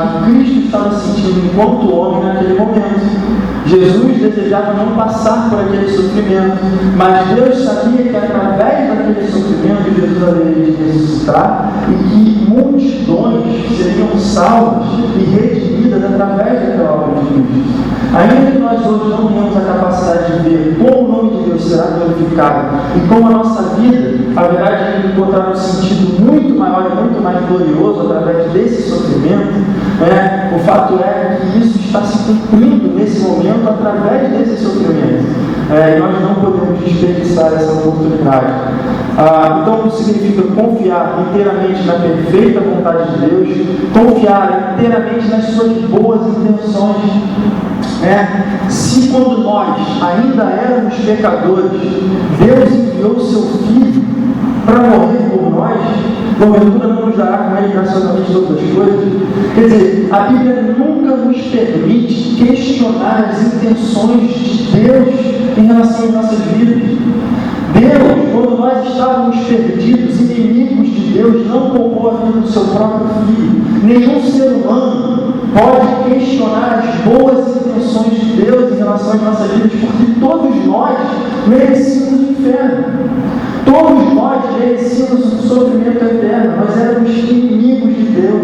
que Cristo estava sentindo enquanto homem naquele momento. Jesus desejava não passar por aquele sofrimento, mas Deus sabia que através daquele sofrimento Jesus haveria de ressuscitar e que multidões seriam salvas e redimidas através daquela obra de Cristo. Ainda que nós hoje não tenhamos a capacidade de ver como o nome de Deus será glorificado e como a nossa vida haverá de encontrar um sentido muito maior e muito mais glorioso através desse sofrimento, o fato é que isso está se cumprindo nesse momento através desse sofrimento. E nós não podemos desperdiçar essa oportunidade. Então, significa confiar inteiramente na perfeita vontade de Deus, confiar inteiramente nas suas boas intenções. Se quando nós ainda éramos pecadores, Deus enviou o seu Filho para morrer por nós, porventura não nos dará com ele graciosamente todas as coisas. Quer dizer, a Bíblia nunca nos permite questionar as intenções de Deus em relação às nossas vidas. Deus, quando nós estávamos perdidos, inimigos de Deus, não poupou a vida do seu próprio Filho. Nenhum ser humano pode questionar as boas intenções de Deus em relação às nossas vidas, porque todos nós merecíamos o inferno. Todos nós merecíamos o sofrimento eterno. Nós éramos inimigos de Deus.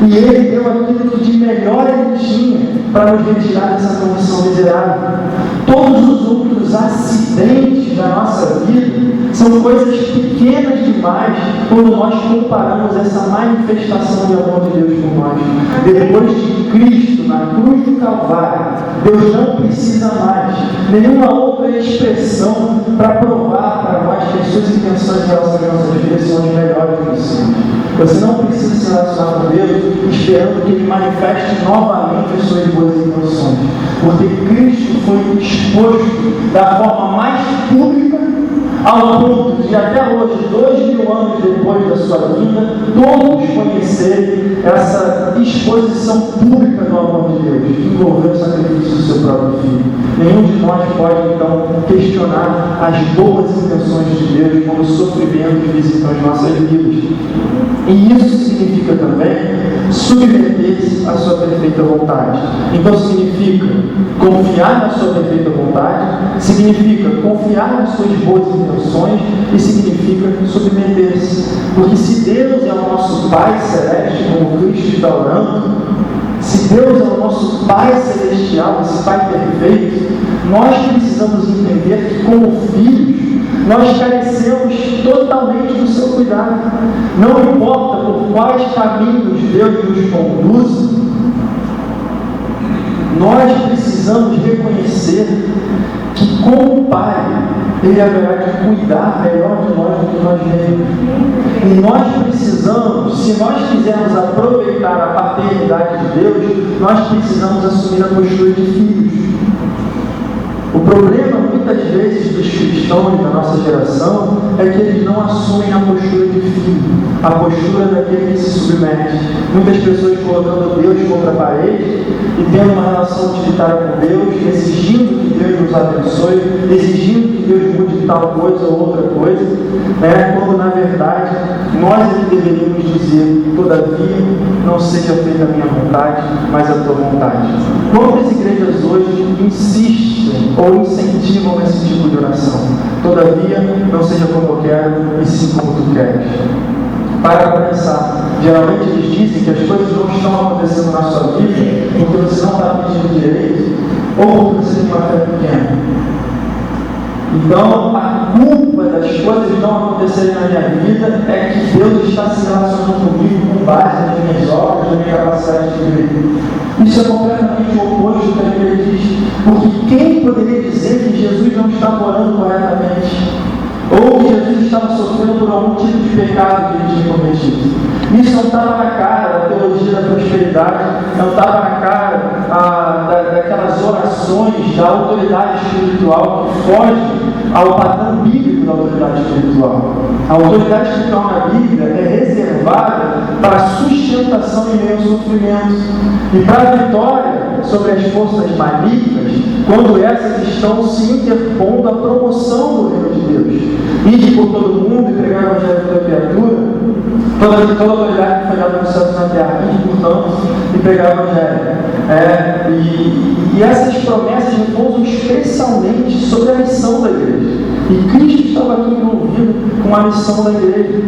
E Ele deu aquilo que de melhor Ele tinha para nos retirar dessa condição miserável. Todos os outros acidentes da nossa vida são coisas pequenas demais quando nós comparamos essa manifestação de amor de Deus por nós. Depois de Cristo na cruz do Calvário, Deus não precisa mais nenhuma outra expressão para provar para nós que as suas intenções em relação às nossas vidas são as melhores possíveis. Você não precisa se relacionar com Deus esperando que Ele manifeste novamente as suas boas intenções, porque Cristo foi exposto da forma mais pública, ao ponto de até hoje, 2000 anos depois da sua vinda, todos conhecerem essa exposição pública do amor de Deus, que envolveu o sacrifício do seu próprio Filho. Nenhum de nós pode, então, questionar as boas intenções de Deus quando o sofrimento visita as nossas vidas. E isso significa também submeter-se à sua perfeita vontade. Então significa confiar na sua perfeita vontade, significa confiar nas suas boas intenções e significa submeter-se. Porque se Deus é o nosso Pai Celeste, como Cristo está orando, se Deus é o nosso Pai Celestial, esse Pai perfeito, nós precisamos entender que como filhos, nós carecemos totalmente do seu cuidado. Não importa por quais caminhos Deus nos conduz, nós precisamos reconhecer que como Pai, Ele haverá de cuidar melhor de nós do que nós mesmos. E nós precisamos, se nós quisermos aproveitar a paternidade de Deus, nós precisamos assumir a postura de filhos. O problema, muitas vezes, dos cristãos da nossa geração é que eles não assumem a postura de filho, a postura daquele que se submete. Muitas pessoas colocando Deus contra a parede e tendo uma relação utilitária com Deus, exigindo que Deus nos abençoe, exigindo que Deus mude tal coisa ou outra coisa, quando na verdade nós é que deveríamos dizer: todavia, não seja feita a minha vontade, mas a tua vontade. Quantas igrejas hoje insistem ou incentivam esse tipo de oração? Todavia, não seja como eu quero, e sim como tu queres. Para pensar, geralmente eles dizem que as coisas não estão acontecendo na sua vida porque você não está pedindo direito ou porque você tem uma fé pequena. Então, a culpa das coisas não acontecerem na minha vida é que Deus está se relacionando comigo com base nas minhas obras, na minha capacidade de viver. Isso é completamente o oposto do que a Bíblia diz. Porque quem poderia dizer que Jesus não estava orando corretamente? Ou que Jesus estava sofrendo por algum tipo de pecado que ele tinha cometido? Isso não estava na cara da teologia da prosperidade, não estava na cara daquelas orações da autoridade espiritual que foge ao padrão bíblico da autoridade espiritual. A autoridade espiritual na Bíblia é reservada para a sustentação em meio ao sofrimento e para a vitória sobre as forças malignas, quando essas estão se interpondo à promoção do reino de Deus. Ide por todo mundo e pregar o evangelho a toda criatura, toda autoridade que foi dada nos céus e na terra, ide portanto e pregar o evangelho. E essas promessas repousam especialmente sobre a missão da igreja. E Cristo estava aqui envolvido com a missão da igreja.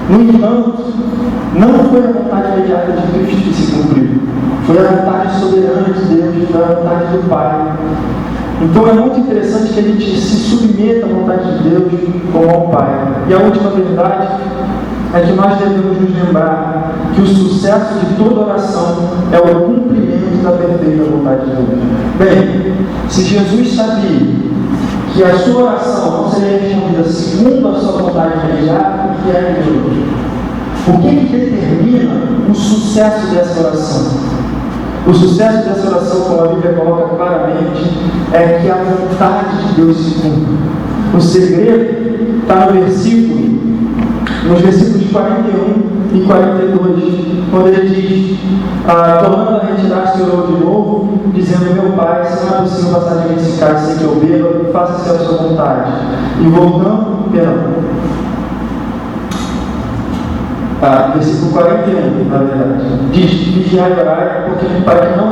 No entanto, não foi a vontade imediata de Cristo que se cumpriu. Foi a vontade soberana de Deus, foi a vontade do Pai. Então é muito interessante que a gente se submeta à vontade de Deus como ao Pai. E a última verdade é que nós devemos nos lembrar que o sucesso de toda oração é o cumprimento da perfeita vontade de Deus. Bem, se Jesus sabia que a sua oração não seria respondida segundo a sua vontade imediata, o que é Deus? O que determina o sucesso dessa oração? O sucesso dessa oração, como a Bíblia coloca claramente, é que a vontade de Deus se cumpra. O segredo está nos versículos 41 e 42, quando ele diz: tornando a retirar-se, orou de novo, dizendo: meu Pai, se não é possível passar de mim esse cálice sem que eu beba, faça-se a sua vontade. E voltando, versículo 41, na verdade, diz: vigiai e orai, para que não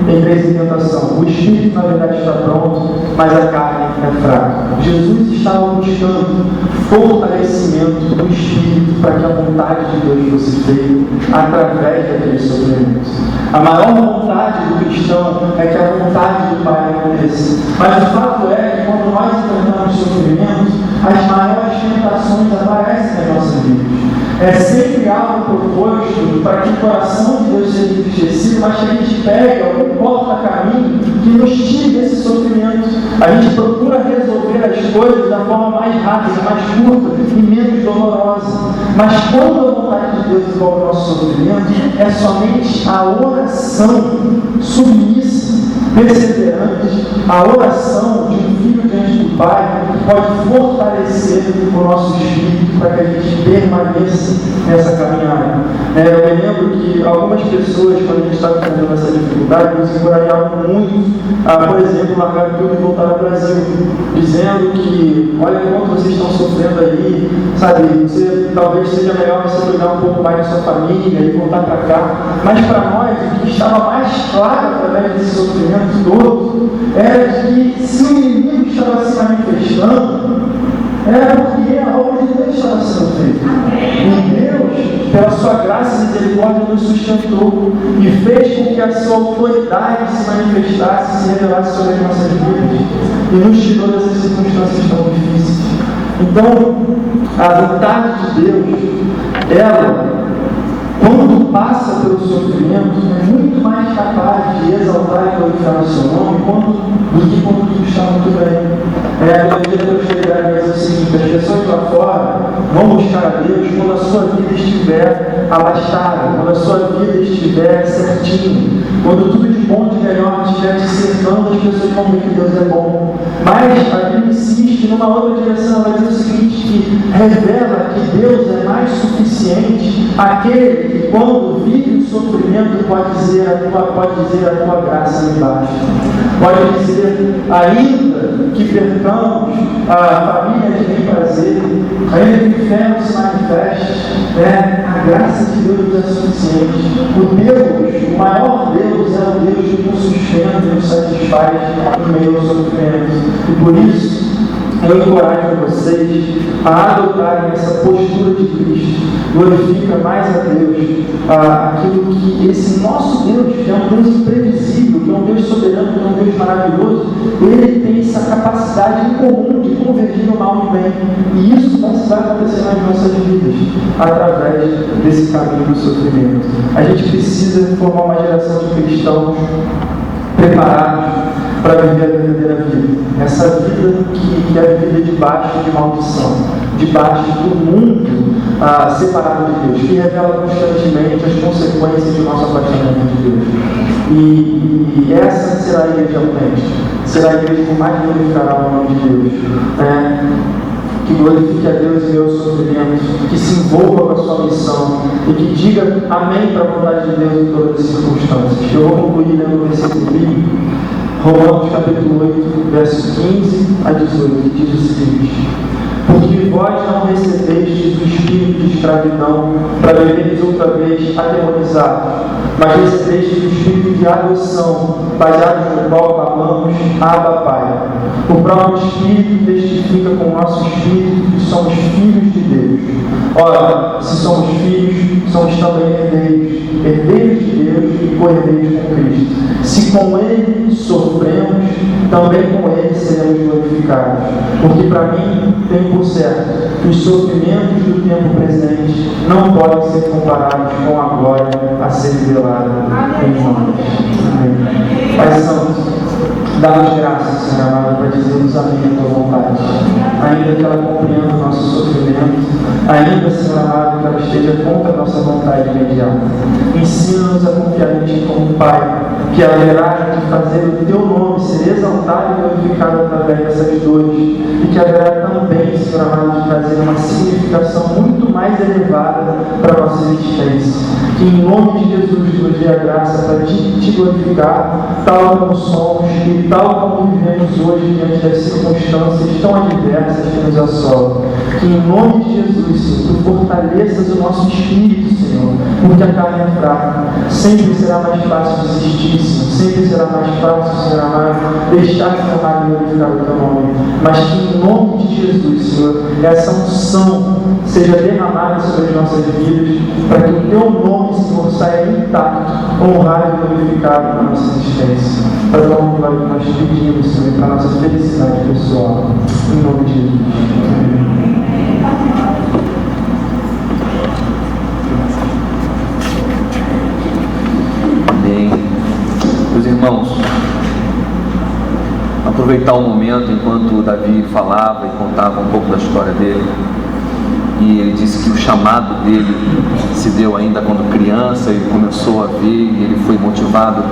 entreis em tentação. O espírito, na verdade, está pronto, mas a carne é fraca. Jesus estava buscando fortalecimento do espírito para que a vontade de Deus fosse feita através daquele sofrimento. A maior vontade do cristão é que a vontade do Pai aconteça. Mas o fato é que quando nós enfrentamos sofrimento, as maiores tentações aparecem nas nossas vidas. É sempre algo proposto para que o coração de Deus seja entristecido, mas que a gente pegue algum porta-caminho que nos tire desse sofrimento. A gente procura resolver as coisas da forma mais rápida, mais curta e menos dolorosa. Mas quando a vontade de Deus envolve o nosso sofrimento, é somente a oração submissa, perseverante, a oração de um filho diante do Pai, que pode fortalecer o nosso espírito para que a gente permaneça nessa caminhada. Eu me lembro que algumas pessoas, quando a gente estava enfrentando essa dificuldade, nos encorajavam muito a, por exemplo, largar tudo e voltar ao Brasil, dizendo que, olha quanto vocês estão sofrendo aí, sabe, talvez seja melhor você cuidar um pouco mais da sua família e voltar para cá. Mas para nós, o que estava mais claro através desse sofrimento todo era que se o inimigo estava se manifestando, era porque a obra de Deus estava sendo feita. E Deus, pela sua graça e misericórdia, nos sustentou e fez com que a sua autoridade se manifestasse, se revelasse sobre as nossas vidas e nos tirou dessas circunstâncias tão difíceis. Então, a vontade de Deus, ela, quando passa pelo sofrimento, é muito mais capaz de exaltar e glorificar o seu nome do que quando tudo está muito bem. A teologia da prosperidade diz o seguinte: as pessoas lá fora vão buscar a Deus quando a sua vida estiver abastada, quando a sua vida estiver certinha, quando tudo de bom e de melhor estiver te cercando, as pessoas vão ver que Deus é bom. Mas a Bíblia insiste numa outra direção, ela diz o seguinte, que revela que Deus é mais suficiente àquele que, quando vive o sofrimento, pode dizer a tua graça me basta. Pode dizer, ainda que percamos a família de bem prazer, ainda que o inferno se manifeste, a graça de Deus é suficiente. O maior Deus é o Deus que nos sustenta e nos satisfaz no meio do sofrimento. E por isso, eu encorajo vocês a adotarem essa postura de Cristo. Glorifica mais a Deus aquilo que esse nosso Deus, que é um Deus imprevisível, que é um Deus soberano, que é um Deus maravilhoso, ele tem essa capacidade capacidade incomum de convergir no mal e bem. E isso vai acontecer nas nossas vidas, através desse caminho do sofrimento. A gente precisa formar uma geração de cristãos preparados para viver a verdadeira vida. Essa vida que é vivida debaixo de maldição, debaixo do mundo separado de Deus, que revela constantemente as consequências do nosso afastamento de Deus. E essa será a igreja autêntica, será a igreja que mais glorificará o nome de Deus. Que glorifique a Deus em meus sofrimentos, que se envolva com a sua missão e que diga amém para a vontade de Deus em todas as circunstâncias. Eu vou concluir lendo o versículo bíblico, Romanos capítulo 8, verso 15 a 18, que diz o seguinte: porque vós não recebestes o espírito de escravidão para viveres outra vez atemorizados, mas recebestes o espírito de adoção, baseado no qual clamamos Abba Pai. O próprio Espírito testifica com o nosso espírito que somos filhos de Deus. Ora, se somos filhos, somos também herdeiros de Deus e co-herdeiros com Cristo. Se com Ele sofremos, também com Ele seremos glorificados. Porque para mim tem por certo que os sofrimentos do tempo presente não podem ser comparados com a glória a ser revelada em nós. Amém. Pai Santo, dá-nos graças, Senhor amado, para dizermos amém à tua vontade. Ainda que ela compreenda o nosso sofrimento, ainda, Senhor amado, que ela esteja contra a nossa vontade imediata. Ensina-nos a confiar em Ti como Pai, que haverá de fazer o Teu nome ser exaltado e glorificado através dessas dores, e que haverá também, Senhor amado, de trazer uma significação muito mais elevada para a nossa existência. Que em nome de Jesus nos dê a graça para Te glorificar, tal como somos e tal como vivemos hoje diante das circunstâncias tão adversas que nos assolam. Que em nome de Jesus, Senhor, Tu fortaleças o nosso espírito, Senhor, porque a carne é fraca. Sempre será mais fácil desistir, Senhor. Sempre será mais fácil, Senhor amado, deixar de honrar e glorificar o Teu nome. Mas que em nome de Jesus, Senhor, essa unção seja derramada sobre as nossas vidas, para que o Teu nome, Senhor, saia intacto, honrado e glorificado na nossa existência. Para a tua glória que nós pedimos, Senhor, e para a nossa felicidade pessoal. Em nome de Jesus. Amém. Meus irmãos, aproveitar o momento enquanto Davi falava e contava um pouco da história dele. E ele disse que o chamado dele se deu ainda quando criança, ele começou a ver e ele foi motivado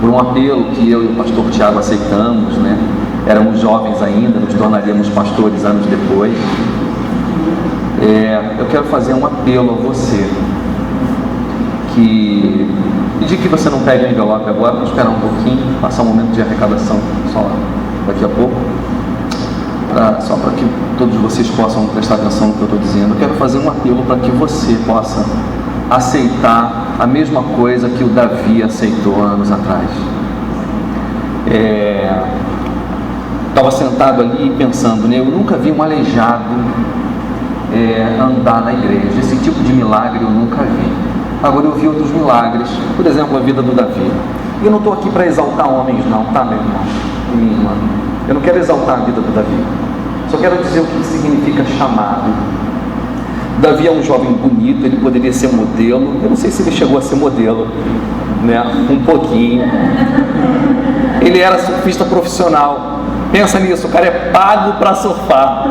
por um apelo que eu e o pastor Tiago aceitamos, né? Éramos jovens ainda, nos tornaríamos pastores anos depois. Eu quero fazer um apelo a você, pedir que você não pegue o envelope agora, vamos esperar um pouquinho, passar um momento de arrecadação só daqui a pouco, só para que todos vocês possam prestar atenção no que eu estou dizendo. Eu quero fazer um apelo para que você possa aceitar a mesma coisa que o Davi aceitou anos atrás. Estava sentado ali pensando, né? Eu nunca vi um aleijado andar na igreja. Esse tipo de milagre eu nunca vi. Agora eu vi outros milagres, por exemplo, a vida do Davi. E eu não estou aqui para exaltar homens não, tá, meu irmão e minha irmã? Eu não quero exaltar a vida do Davi. Só quero dizer o que significa chamado. Davi é um jovem bonito, ele poderia ser modelo. Eu não sei se ele chegou a ser modelo, né? Um pouquinho. Ele era surfista profissional. Pensa nisso, o cara é pago para surfar.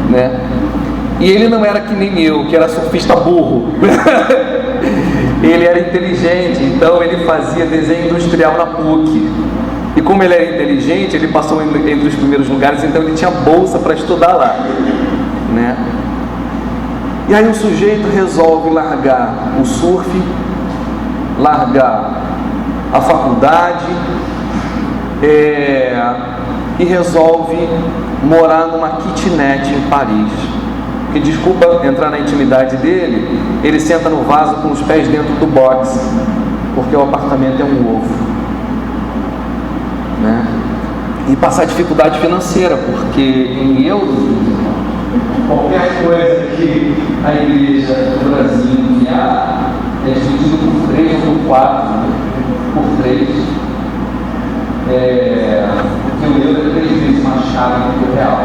Né? E ele não era que nem eu, que era surfista burro. Ele era inteligente, então ele fazia desenho industrial na PUC. E como ele era inteligente, ele passou entre os primeiros lugares, então ele tinha bolsa para estudar lá, né? E aí o sujeito resolve largar o surf, largar a faculdade, e resolve morar numa kitnet em Paris. Que, desculpa entrar na intimidade dele, ele senta no vaso com os pés dentro do box, porque o apartamento é um ovo, né? E passar dificuldade financeira, porque em euros, qualquer coisa que a igreja do Brasil enviar é dividido por 3 ou por 4, por 3, porque o euro é 3 vezes caro do que o real.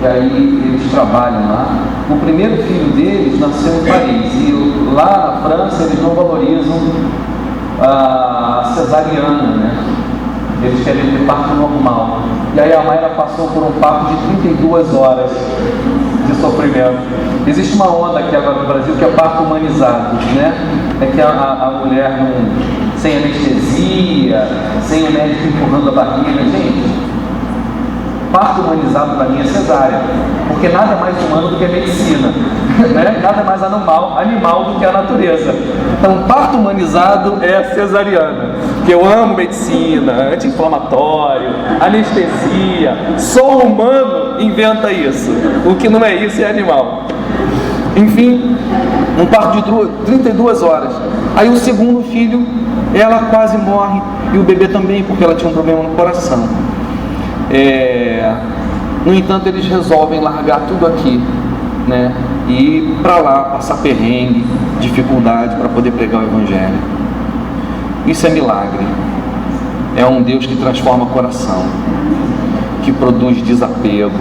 E aí eles trabalham lá. O primeiro filho deles nasceu em Paris, e lá na França eles não valorizam a cesariana, né? Eles querem ter parto normal. E aí a Mayra passou por um parto de 32 horas de sofrimento. Existe uma onda aqui agora no Brasil que é parto humanizado, né? É que a mulher sem anestesia, sem o médico empurrando a barriga. Gente, parto humanizado para mim é cesárea, porque nada é mais humano do que a medicina, né? Nada é mais animal do que a natureza. Então, parto humanizado é a cesariana, porque eu amo medicina, anti-inflamatório, anestesia, sou humano, inventa isso. O que não é isso é animal. Enfim, um parto de 32 horas. Aí o segundo filho, ela quase morre, e o bebê também, porque ela tinha um problema no coração. No entanto, eles resolvem largar tudo aqui, né, e ir para lá, passar perrengue, dificuldade para poder pregar o Evangelho. Isso é milagre. É um Deus que transforma o coração, que produz desapego,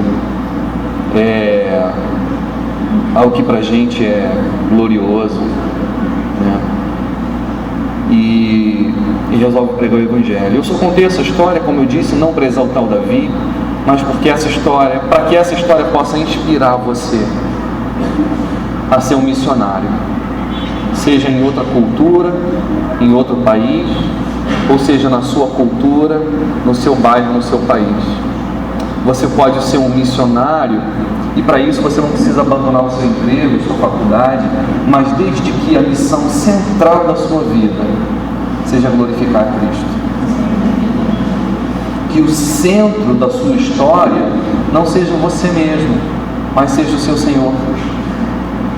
algo que para a gente é glorioso, né? E resolve pregar o Evangelho. Eu só contei essa história, como eu disse, não para exaltar o Davi, mas porque para que essa história possa inspirar você a ser um missionário, seja em outra cultura, em outro país, ou seja na sua cultura, no seu bairro, no seu país. Você pode ser um missionário, e para isso você não precisa abandonar o seu emprego, a sua faculdade, mas desde que a missão central da sua vida seja glorificar Cristo. Que o centro da sua história não seja você mesmo, mas seja o seu Senhor.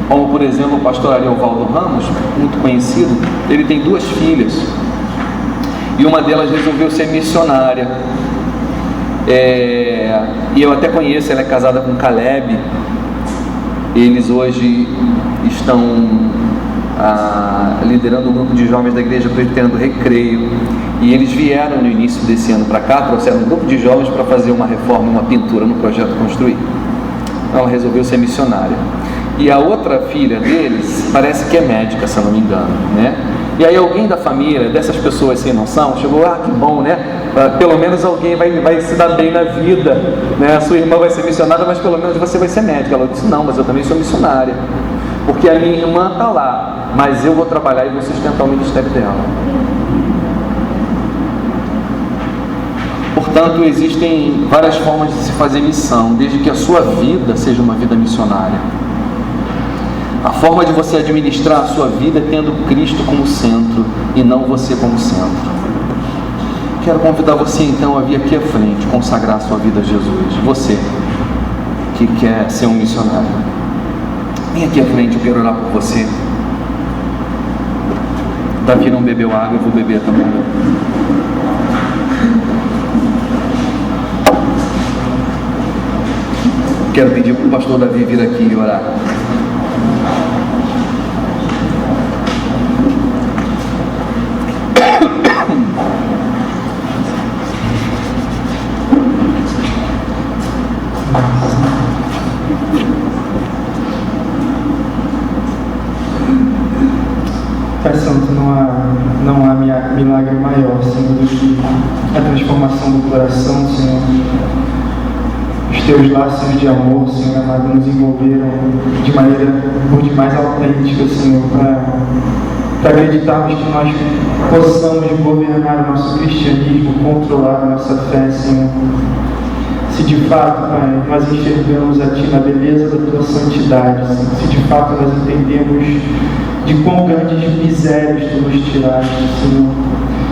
Como, por exemplo, o pastor Ariovaldo Ramos, muito conhecido, ele tem 2 filhas, e uma delas resolveu ser missionária. E eu até conheço, ela é casada com Caleb. Eles hoje estão liderando um grupo de jovens da igreja presbiteriana do Recreio, e eles vieram no início desse ano para cá, trouxeram um grupo de jovens para fazer uma reforma, uma pintura no projeto Construir. Ela resolveu ser missionária. E a outra filha deles parece que é médica, se eu não me engano, né? E aí alguém da família, dessas pessoas sem noção, chegou: que bom, né? Pelo menos alguém vai se dar bem na vida, né? A sua irmã vai ser missionária, mas pelo menos você vai ser médica. Ela disse: não, mas eu também sou missionária, porque a minha irmã está lá, mas eu vou trabalhar e vou sustentar o ministério dela. Portanto, existem várias formas de se fazer missão, desde que a sua vida seja uma vida missionária. A forma de você administrar a sua vida é tendo Cristo como centro e não você como centro. Quero convidar você então a vir aqui à frente, consagrar a sua vida a Jesus. Você que quer ser um missionário, vem aqui à frente, eu quero orar por você. Davi não bebeu água, eu vou beber também. Quero pedir para o pastor Davi vir aqui e orar. Pai Santo, não há milagre maior, Senhor, do que a transformação do coração, Senhor. Os teus laços de amor, Senhor amado, nos envolveram de maneira por demais autêntica, Senhor, para acreditarmos que nós possamos governar o nosso cristianismo, controlar a nossa fé, Senhor. Se de fato, Pai, nós enxergamos a Ti na beleza da Tua santidade, Senhor. Se de fato nós entendemos de quão grandes misérias Tu nos tiraste, Senhor,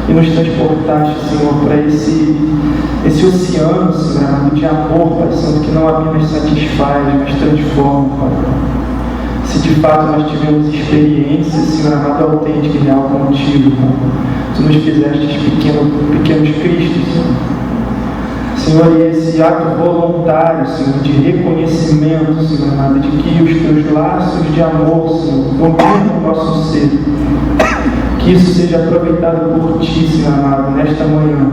e nos transportaste, Senhor, para esse oceano, Senhor, de amor, Pai Santo, que não apenas satisfaz, mas transforma, Pai. Se de fato nós tivemos experiência, Senhor amado, autêntica e real contigo, Pai, Tu nos fizeste pequenos Cristos, Senhor. Senhor, e esse ato voluntário, Senhor, de reconhecimento, Senhor amado, de que os Teus laços de amor, Senhor, dominam o nosso ser, que isso seja aproveitado por Ti, Senhor amado, nesta manhã.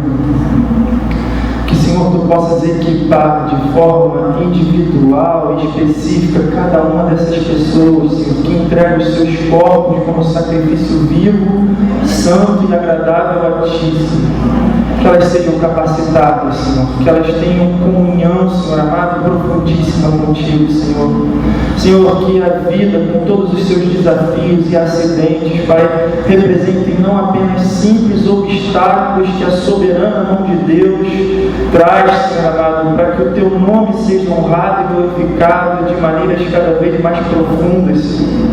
Que, Senhor, Senhor, Tu possas equipar de forma individual e específica cada uma dessas pessoas, Senhor, que entregam os seus corpos como sacrifício vivo, santo e agradável a Ti, Senhor. Que elas sejam capacitadas, Senhor, que elas tenham comunhão, Senhor amado, profundíssima contigo, Senhor. Senhor, que a vida, com todos os seus desafios e acidentes, Pai, representem não apenas simples obstáculos que a soberana mão de Deus traz, Senhor amado, para que o Teu nome seja honrado e glorificado de maneiras cada vez mais profundas, Senhor.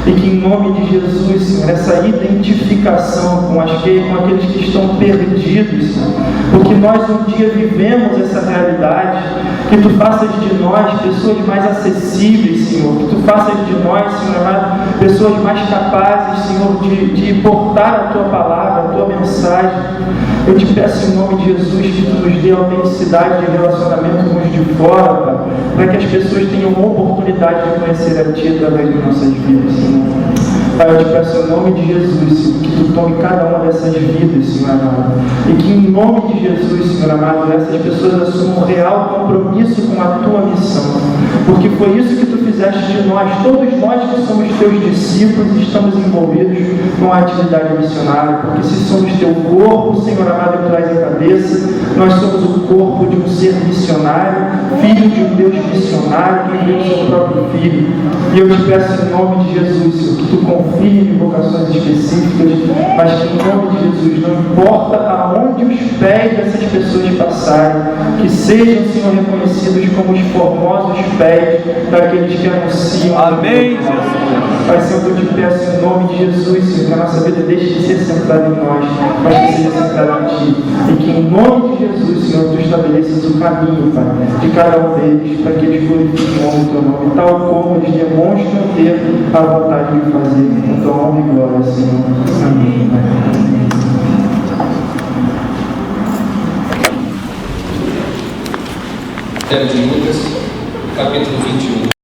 E que em nome de Jesus, Senhor, essa identificação com aqueles que estão perdidos, Senhor, porque nós um dia vivemos essa realidade, que Tu faças de nós pessoas mais acessíveis, Senhor, que Tu faças de nós, Senhor amado, pessoas mais capazes, Senhor, de portar a Tua palavra, a Tua mensagem. Eu Te peço em nome de Jesus que Tu nos dê autenticidade de relacionamento com os de fora, Pai, para que as pessoas tenham uma oportunidade de conhecer a Ti através de nossas vidas, Senhor. Pai, eu Te peço em nome de Jesus, Senhor, que Tu tome cada uma dessas vidas, Senhor amado, e que em nome de Jesus, Senhor amado, essas pessoas assumam um real compromisso com a Tua missão, porque foi isso que Tu fizeste de nós. Todos nós que somos Teus discípulos estamos envolvidos com a atividade missionária, porque se somos Teu corpo, Senhor amado, que traz a cabeça, nós somos o corpo de um ser missionário, filho de um Deus missionário, que enviou o Seu próprio Filho. E eu Te peço em nome de Jesus, Senhor, que Tu confirme vocações específicas, mas que em nome de Jesus, não importa aonde os pés dessas pessoas passarem, que sejam, Senhor, reconhecidos como os formosos pés daqueles que anunciam. Amém, Jesus. Pai, Senhor, eu Te peço em nome de Jesus, Senhor, que a nossa vida deixe de ser centrada em nós, mas que seja centrada em Ti. E que em nome de Jesus, Senhor, Tu estabeleças o caminho, Pai, de cada um deles, para que eles glorifiquem o Teu nome, tal como eles demonstram ter a vontade de fazer, com Tua honra e glória, Senhor. Amém. Evangelho de Lucas, capítulo 21.